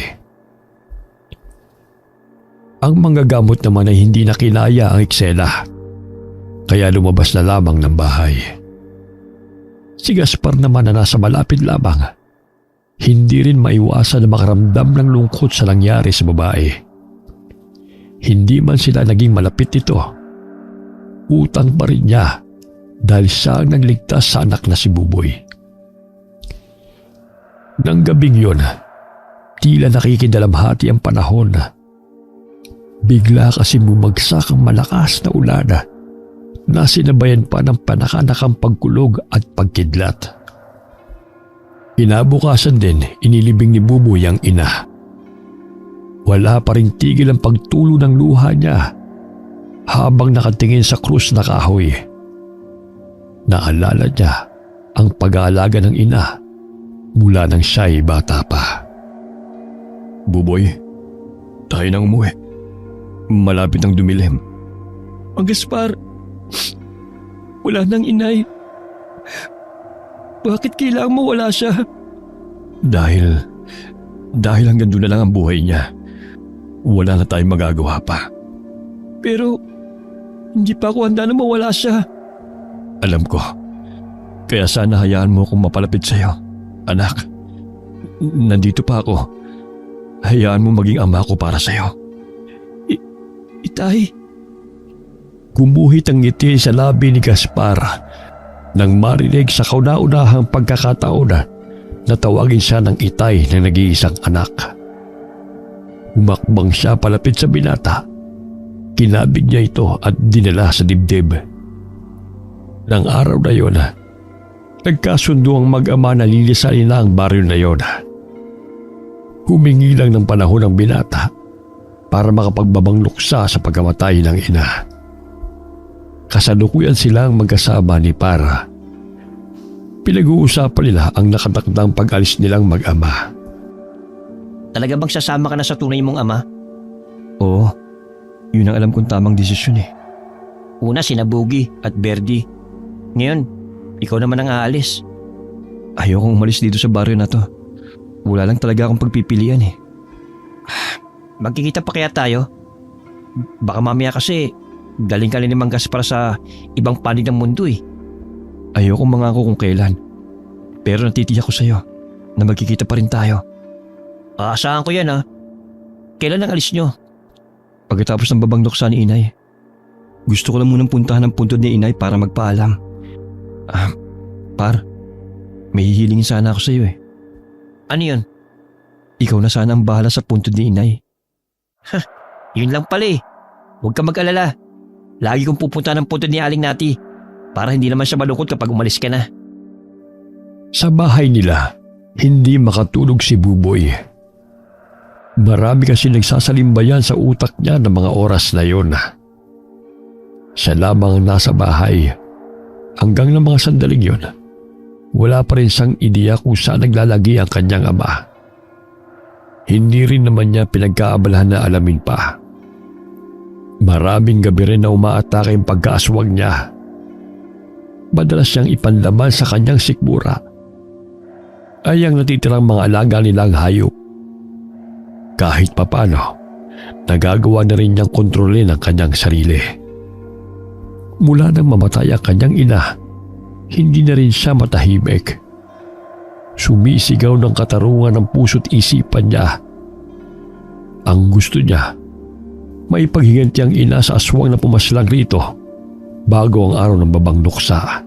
Ang manggagamot naman ay hindi na kinaya ang eksena, kaya lumabas na lamang ng bahay. Si Gaspar naman na nasa malapit lamang, hindi rin maiwasan na makaramdam ng lungkot sa nangyari sa babae. Hindi man sila naging malapit nito, utang pa rin niya dahil siya ang nagligtas sa anak na si Buboy. Nang gabing yun, tila nakikidalamhati ang panahon. Bigla kasi bumagsak ang malakas na ulan na sinabayan pa ng panakanakang pagkulog at pagkidlat. Kinabukasan din, inilibing ni Buboy ang ina. Wala pa ring tigil ang pagtulo ng luha niya habang nakatingin sa krus na kahoy. Naalala niya ang pag-aalaga ng ina mula nang siya'y bata pa. Buboy, tayo nang umuwi. Malapit ang dumilim. Ang Gaspar, wala nang inay. Bakit kailangan mo wala siya? Dahil hanggang doon na lang ang buhay niya. Wala na tayong magagawa pa. Pero hindi pa ako handa na mawala siya. Alam ko. Kaya sana hayaan mo akong mapalapit sa'yo. Anak, nandito pa ako. Hayaan mo maging ama ko para sa'yo. Itay. Gumuhit ang ngiti sa labi ni Gaspar nang marinig sa kauna-unahang pagkakataon na tawagin siya ng itay ng nag-iisang anak. Umakbang siya palapit sa binata. Kinabig niya ito at dinala sa dibdib. Nang araw na yon, nagkasundo ang mag-ama na lilisanin na ang baryo na yon. Humingi lang ng panahon ang binata para makapagbabang luksa sa pagkamatay ng ina. Kasalukuyan silang magkasama ni Para. Pinag-uusapan nila ang nakatakdang pag-alis nilang mag-ama. Talaga bang sasama ka na sa tunay mong ama? Oo, yun ang alam kong tamang desisyon eh. Una sina Boogie at Berdy. Ngayon, ikaw naman ang aalis. Ayokong umalis dito sa baryo na to. Wala lang talaga akong pagpipilian eh. Magkikita pa kaya tayo? Baka mamaya kasi galing ka ni Mang Gaspar sa ibang panig ng mundo eh. Ayokong mangako kung kailan. Pero natitiyak ko sa'yo na magkikita pa rin tayo. Aasahan ko yan ha. Kailan ang alis nyo? Pagkatapos ng babang luksa ni Inay. Gusto ko lang munang puntahan ang puntod ni Inay para magpaalam. Par, may hihilingin sana ako sa'yo eh. Ano yun? Ikaw na sana ang bahala sa puntod ni Inay. Yun lang pala eh. Huwag ka mag-alala. Lagi kong pupunta ng puntod ni Aling Nati para hindi naman siya malungkot kapag umalis ka na. Sa bahay nila, hindi makatulog si Buboy. Marami kasi nagsasalimbayan sa utak niya ng mga oras na yun. Siya lamang ang nasa bahay. Hanggang ng mga sandaling yun, wala pa rin siyang ideya kung saan naglalagi ang kanyang ama. Hindi rin naman niya pinagkaabalahan na alamin pa. Maraming gabi rin na umaatake ang pagkaaswag niya. Madalas siyang ipanlaban sa kanyang sikmura ay ang natitirang mga alaga nilang hayop. Kahit papano, nagagawa na rin niyang kontrolin ang kanyang sarili. Mula nang mamatay ang kanyang ina, hindi na rin siya matahimik. Sumisigaw ng katarungan ng puso't isipan niya. Ang gusto niya, maipaghiganti ang ina sa aswang na pumaslang rito bago ang araw ng babang luksa.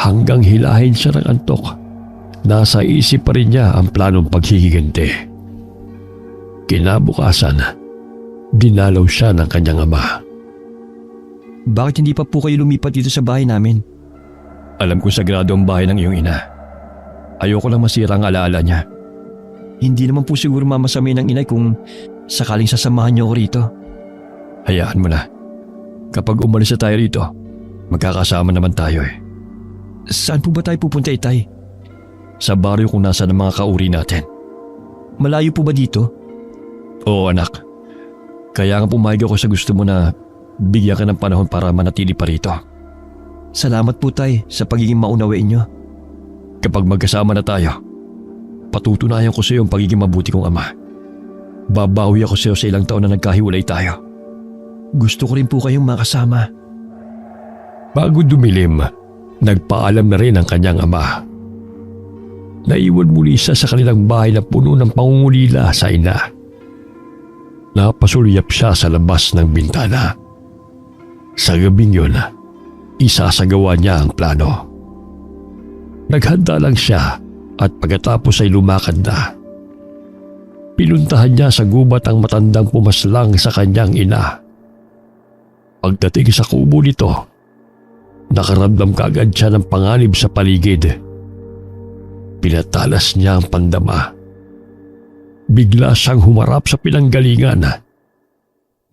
Hanggang hilahin siya ng antok, nasa isip pa rin niya ang planong paghihiganti. Kinabukasan, dinalaw siya ng kanyang ama. Bakit hindi pa po kayo lumipat dito sa bahay namin? Alam ko sagrado ang bahay ng iyong ina. Ayoko lang masira ang alaala niya. Hindi naman po siguro mamasama ng inay kung sakaling sasamahan niyo ako rito. Hayaan mo na. Kapag umalis na tayo rito, magkakasama naman tayo eh. Saan po ba tayo pupunta, Itay? Sa baryo kung nasa ng mga kauri natin. Malayo po ba dito? Oo anak. Kaya nga pumayag ako sa gusto mo na bigyan ka ng panahon para manatili pa rito. Salamat po, Tay, sa pagiging maunawain niyo. Kapag magkasama na tayo, patutunayan ko sa iyo ang pagiging mabuti kong ama. Babawi ako sa iyo sa ilang taon na nagkahiwalay tayo. Gusto ko rin po kayong makasama. Bago dumilim, nagpaalam na rin ang kanyang ama. Naiwan muli siya sa kanilang bahay na puno ng pangungulila sa ina. Napasulyap siya sa labas ng bintana. Sa gabing yun, isasagawa niya ang plano. Naghanda lang siya at pagkatapos ay lumakad na. Pinuntahan niya sa gubat ang matandang pumaslang sa kanyang ina. Pagdating sa kubo nito, nakaramdam kaagad siya ng panganib sa paligid. Pinatalas niya ang pandama. Bigla siyang humarap sa pinanggalingan.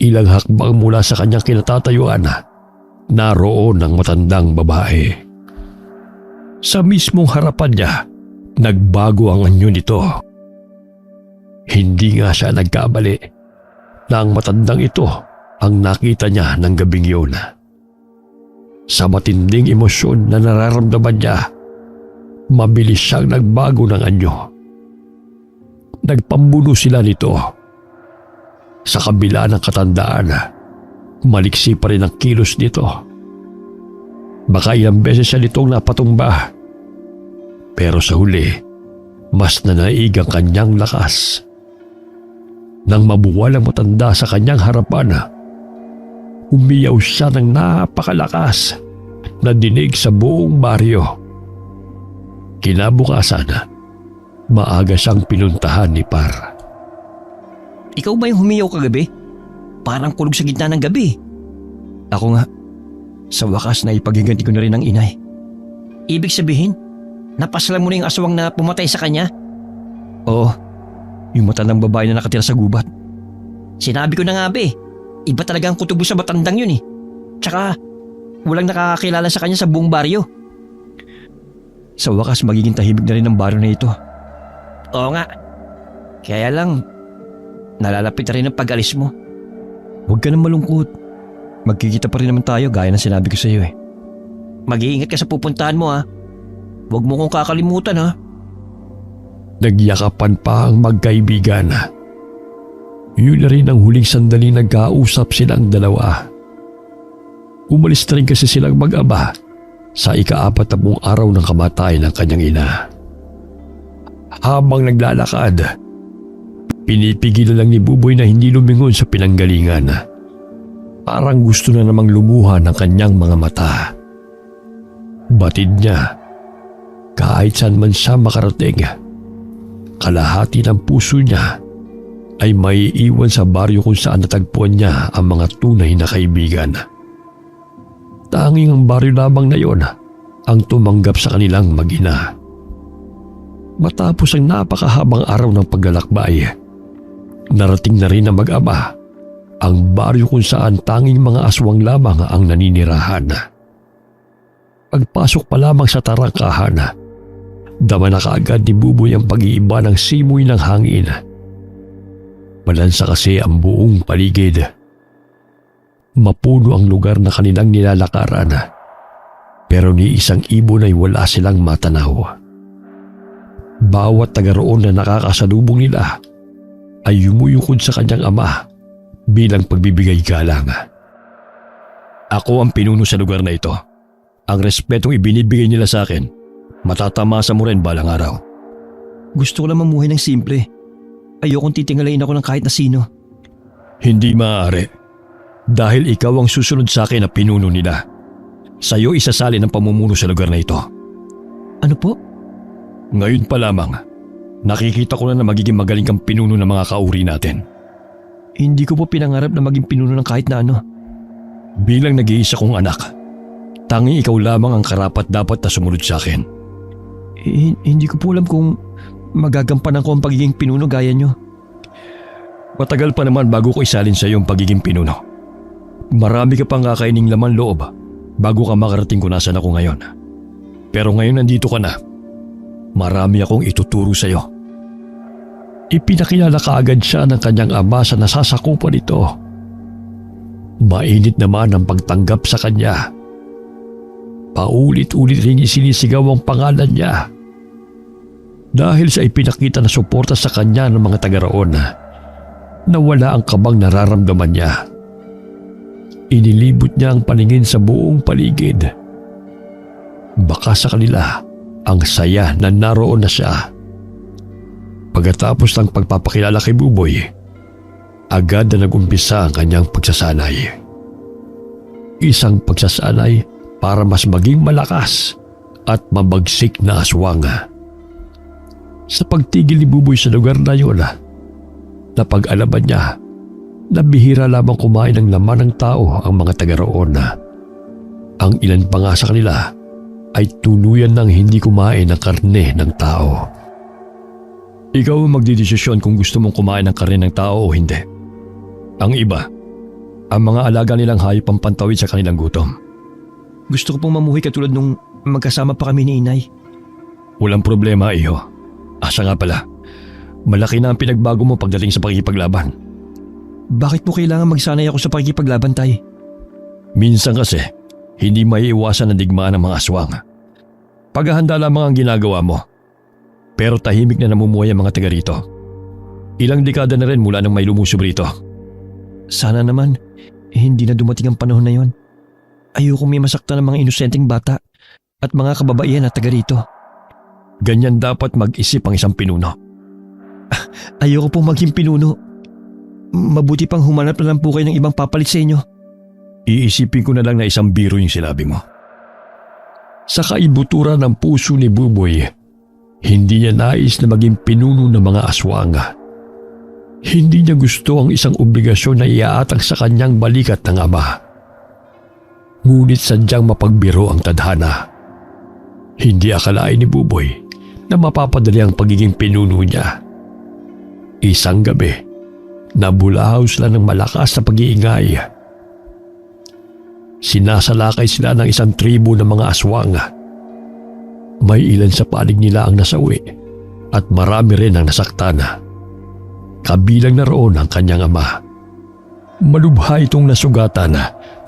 Ilang hakbang mula sa kanyang kinatatayuan, naroon ang matandang babae. Sa mismong harapan niya, nagbago ang anyo nito. Hindi nga siya nagkamali na ang matandang ito ang nakita niya ng gabing yun. Sa matinding emosyon na nararamdaman niya, mabilis siyang nagbago ng anyo. Nagpambuno sila nito. Sa kabila ng katandaan, maliksi pa rin ang kilos nito. Baka ilang beses siya nitong napatumba. Pero sa huli, mas nanaig ang kanyang lakas. Nang mabuwal ang matanda sa kanyang harapan, umiyaw siya ng napakalakas na dinig sa buong baryo. Kinabukasan, maaga siyang pinuntahan ni Par. Ikaw ba yung humiyaw kagabi? Parang kulog sa gitna ng gabi. Ako nga. Sa wakas na ipaghiganti ko na rin ang inay. Ibig sabihin, napaslang mo na yung aswang na pumatay sa kanya? Oo. Yung matandang babae na nakatira sa gubat. Sinabi ko na nga be, iba talaga ang kutubo sa matandang yun eh. Tsaka, walang nakakakilala sa kanya sa buong baryo. Sa wakas magiging tahimik na rin ang baryo na ito. Oo nga. Kaya lang, nalalapit na rin ang pag-alis mo. Huwag ka nang malungkot. Magkikita pa rin naman tayo gaya ng sinabi ko sa iyo eh. Mag-iingat ka sa pupuntahan mo ha. Huwag mo kong kakalimutan ha. Nagyakapan pa ang magkaibigan. Yun na rin ang huling sandali nagkausap silang dalawa. Umalis na rin kasi silang mag-ama sa ika-40 araw ng kamatayan ng kanyang ina. Habang naglalakad, pinipigilan lang ni Buboy na hindi lumingon sa pinanggalingan. Parang gusto na namang lumuha ng kanyang mga mata. Batid niya, kahit saan man siya makarating, kalahati ng puso niya ay maiiwan sa baryo kung saan natagpuan niya ang mga tunay na kaibigan. Tanging ang baryo lamang na yon ang tumanggap sa kanilang mag-ina. Matapos ang napakahabang araw ng paglalakbay, Narating na rin ng mag-ama ang baryo kung saan tanging mga aswang lamang ang naninirahan. Pagpasok pa lamang sa tarangkahan, dama na kaagad ni Buboy ang pag-iiba ng simoy ng hangin. Malansa kasi ang buong paligid. Mapuno ang lugar na kanilang nilalakaran, pero ni isang ibon ay wala silang matanaw. Bawat taga roon na nakakasalubong nila ay yumuyukod sa kanyang ama bilang pagbibigay galang. Ako ang pinuno sa lugar na ito. Ang respetong ibinibigay nila sa akin, matatamasa mo rin balang araw. Gusto ko lang mamuhay ng simple. Ayokong titingalain ako ng kahit na sino. Hindi maaari. Dahil ikaw ang susunod sa akin na pinuno nila. Sa'yo isasalin ang pamumuno sa lugar na ito. Ano po? Ngayon pa lamang, nakikita ko na magiging magaling kang pinuno ng mga kauri natin. Hindi ko po pinangarap na maging pinuno ng kahit na ano. Bilang nag-iisa kong anak, tanging ikaw lamang ang karapat dapat na sumunod sa akin. Hindi ko po alam kung magagampanan ko ang pagiging pinuno gaya nyo. Matagal pa naman bago ko isalin sa iyo ang pagiging pinuno. Marami ka pang kakaining laman loob bago ka makarating kung nasan ako ngayon. Pero ngayon nandito ka na, marami akong ituturo sa iyo. Ipinakilala kaagad siya ng kanyang ama sa nasasakupan nito. Mainit naman ang pagtanggap sa kanya. Paulit-ulit ring isinisigaw ang pangalan niya. Dahil sa ipinakita na suporta sa kanya ng mga taga-roon, nawala ang kabang nararamdaman niya. Inilibot niya ang paningin sa buong paligid. Baka sa kanila ang saya na naroon na siya. Pagkatapos ng pagpapakilala kay Buboy, agad na nag-umpisa ang kanyang pagsasanay. Isang pagsasanay para mas maging malakas at mabagsik na aswang. Sa pagtigil ni Buboy sa lugar na yun, napag-alaman niya na bihira lamang kumain ng laman ng tao ang mga taga roon. Ang ilan pa nga sa kanila ay tuluyan ng hindi kumain ng karne ng tao. Ikaw ang magdidesisyon kung gusto mong kumain ng karne ng tao o hindi. Ang iba, ang mga alaga nilang hayop ang pantawid sa kanilang gutom. Gusto ko pong mamuhay katulad nung magkasama pa kami ni inay. Walang problema, iho. Asa nga pala, malaki na ang pinagbago mo pagdating sa pakikipaglaban. Bakit po kailangan magsanay ako sa pakikipaglaban, tay? Minsan kasi, hindi maiiwasan ang digmaan ng mga aswang. Paghahanda lamang ang ginagawa mo. Pero tahimik na namumuhay ang mga taga rito. Ilang dekada na rin mula nang may lumusob rito. Sana naman, hindi na dumating ang panahon na yon. Ayoko may masaktan ng mga inosenteng bata at mga kababaihan na taga rito. Ganyan dapat mag-isip ang isang pinuno. Ayoko pong maging pinuno. Mabuti pang humanap na lang po kayo ng ibang papalit sa inyo. Iisipin ko na lang na isang biro yung sinabi mo. Sa kaibuturan ng puso ni Buboy, hindi niya nais na maging pinuno ng mga aswang. Hindi niya gusto ang isang obligasyon na iaatang sa kanyang balikat ng ama. Ngunit sadyang mapagbiro ang tadhana. Hindi akalain ni Buboy na mapapadali ang pagiging pinuno niya. Isang gabi, nabulahaw sila ng malakas na pag-iingay. Sinasalakay sila ng isang tribo ng mga aswang. May ilan sa panig nila ang nasawi at marami rin ang nasaktan. Kabilang na roon ang kanyang ama. Malubha itong nasugatan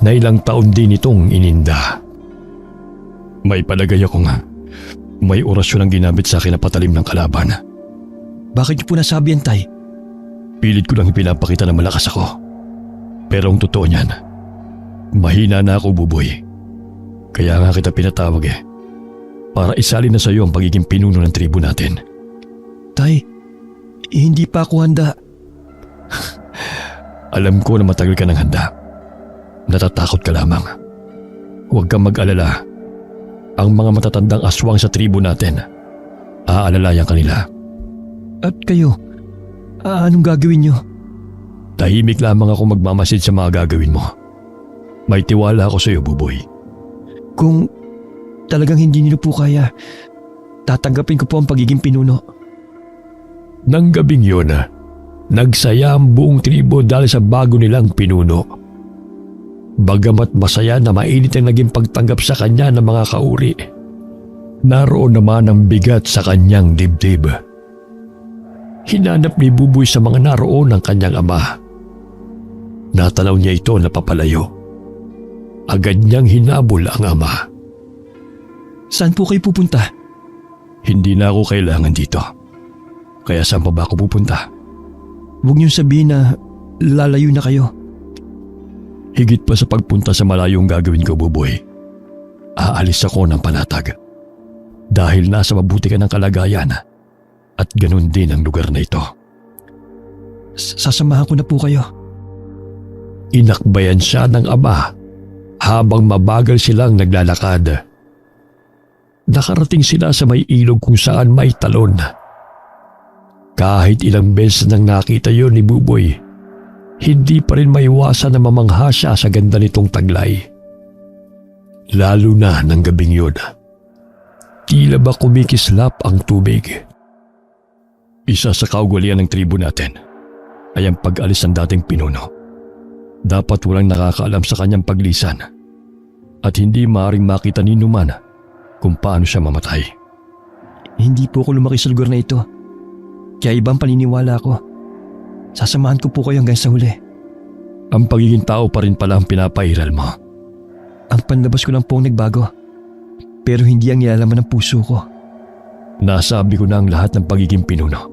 na ilang taon din itong ininda. May palagay akong may orasyon ang ginamit sa akin na patalim ng kalaban. Bakit niyo po nasabi yan, tay? Pilit ko lang ipinapakita na malakas ako. Pero ang totoo niyan, mahina na ako, Buboy. Kaya nga kita pinatawag para isalin na sa iyo ang pagiging pinuno ng tribo natin. Tay, hindi pa ako handa. Alam ko na matagal ka ng handa. Natatakot ka lamang. Huwag kang mag-alala. Ang mga matatandang aswang sa tribo natin, aalalayan kanila. At kayo, anong gagawin niyo? Tahimik lamang ako magmamasid sa mga gagawin mo. May tiwala ako sa iyo, Buboy. Kung talagang hindi niyo po kaya, tatanggapin ko po ang pagiging pinuno. Nang gabing yun, Nagsaya ang buong tribo dahil sa bago nilang pinuno. Bagamat masaya na mainit ang naging pagtanggap sa kanya ng mga kauri, naroon naman ang bigat sa kanyang dibdib. Hinanap ni Buboy sa mga naroon ang kanyang ama. Natanaw niya ito na papalayo. Agad niyang hinabol ang ama. Saan po kayo pupunta? Hindi na ako kailangan dito. Kaya saan pa ba ako pupunta? Huwag niyong sabihin na lalayo na kayo. Higit pa sa pagpunta sa malayong gagawin ko, Buboy. Aalis ako ng panatag. Dahil nasa mabuti ka ng kalagayan at ganun din ang lugar na ito. Sasamahan ko na po kayo. Inakbayan siya ng ama habang mabagal silang naglalakad. Nakarating sila sa may ilog kung saan may talon. Kahit ilang beses nang nakita yon ni Buboy, hindi pa rin maiwasan na mamangha siya sa ganda nitong taglay. Lalo na ng gabing yun. Tila ba kumikislap ang tubig. Isa sa kaugalian ng tribo natin ay ang pag-alis ng dating pinuno. Dapat walang nakakaalam sa kanyang paglisan at hindi maaaring makita ni numan kung paano siya mamatay. Hindi po ako lumaki sa lugar na ito. Kaya ibang paniniwala ko. Sasamahan ko po kayo hanggang sa huli. Ang pagiging tao pa rin pala ang pinapairal mo. Ang panlabas ko lang po ang nagbago. Pero hindi ang nilalaman ng puso ko. Nasabi ko na ang lahat ng pagiging pinuno.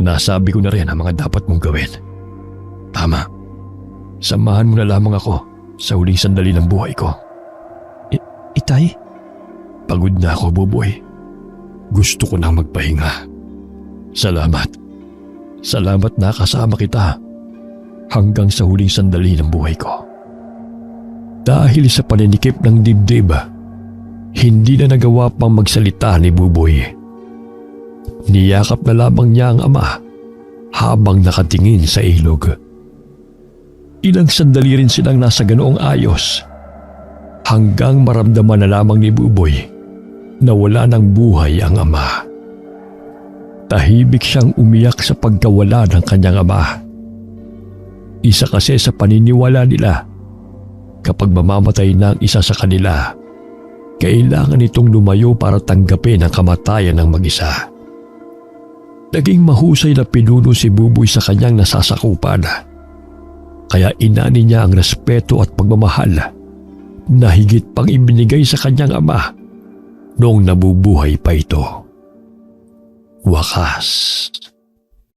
Nasabi ko na rin ang mga dapat mong gawin. Tama. Samahan mo na lamang ako sa huling sandali ng buhay ko. Itay? Pagod na ako, Buboy. Gusto ko nang magpahinga. Salamat. Salamat na kasama kita hanggang sa huling sandali ng buhay ko. Dahil sa paninikip ng dibdib, hindi na nagawa pang magsalita ni Buboy. Niyakap na lamang niya ang ama habang nakatingin sa ilog. Ilang sandali rin silang nasa ganoong ayos hanggang maramdaman na lamang ni Buboy na wala ng buhay ang ama. Tahimik siyang umiyak sa pagkawala ng kanyang ama. Isa kasi sa paniniwala nila, kapag mamamatay na ang isa sa kanila, kailangan itong lumayo para tanggapin ang kamatayan ng mag-isa. Naging mahusay na pinuno si Buboy sa kanyang nasasakupan. Kaya inani niya ang respeto at pagmamahal na higit pang ibinigay sa kanyang ama noong nabubuhay pa ito. Wakas.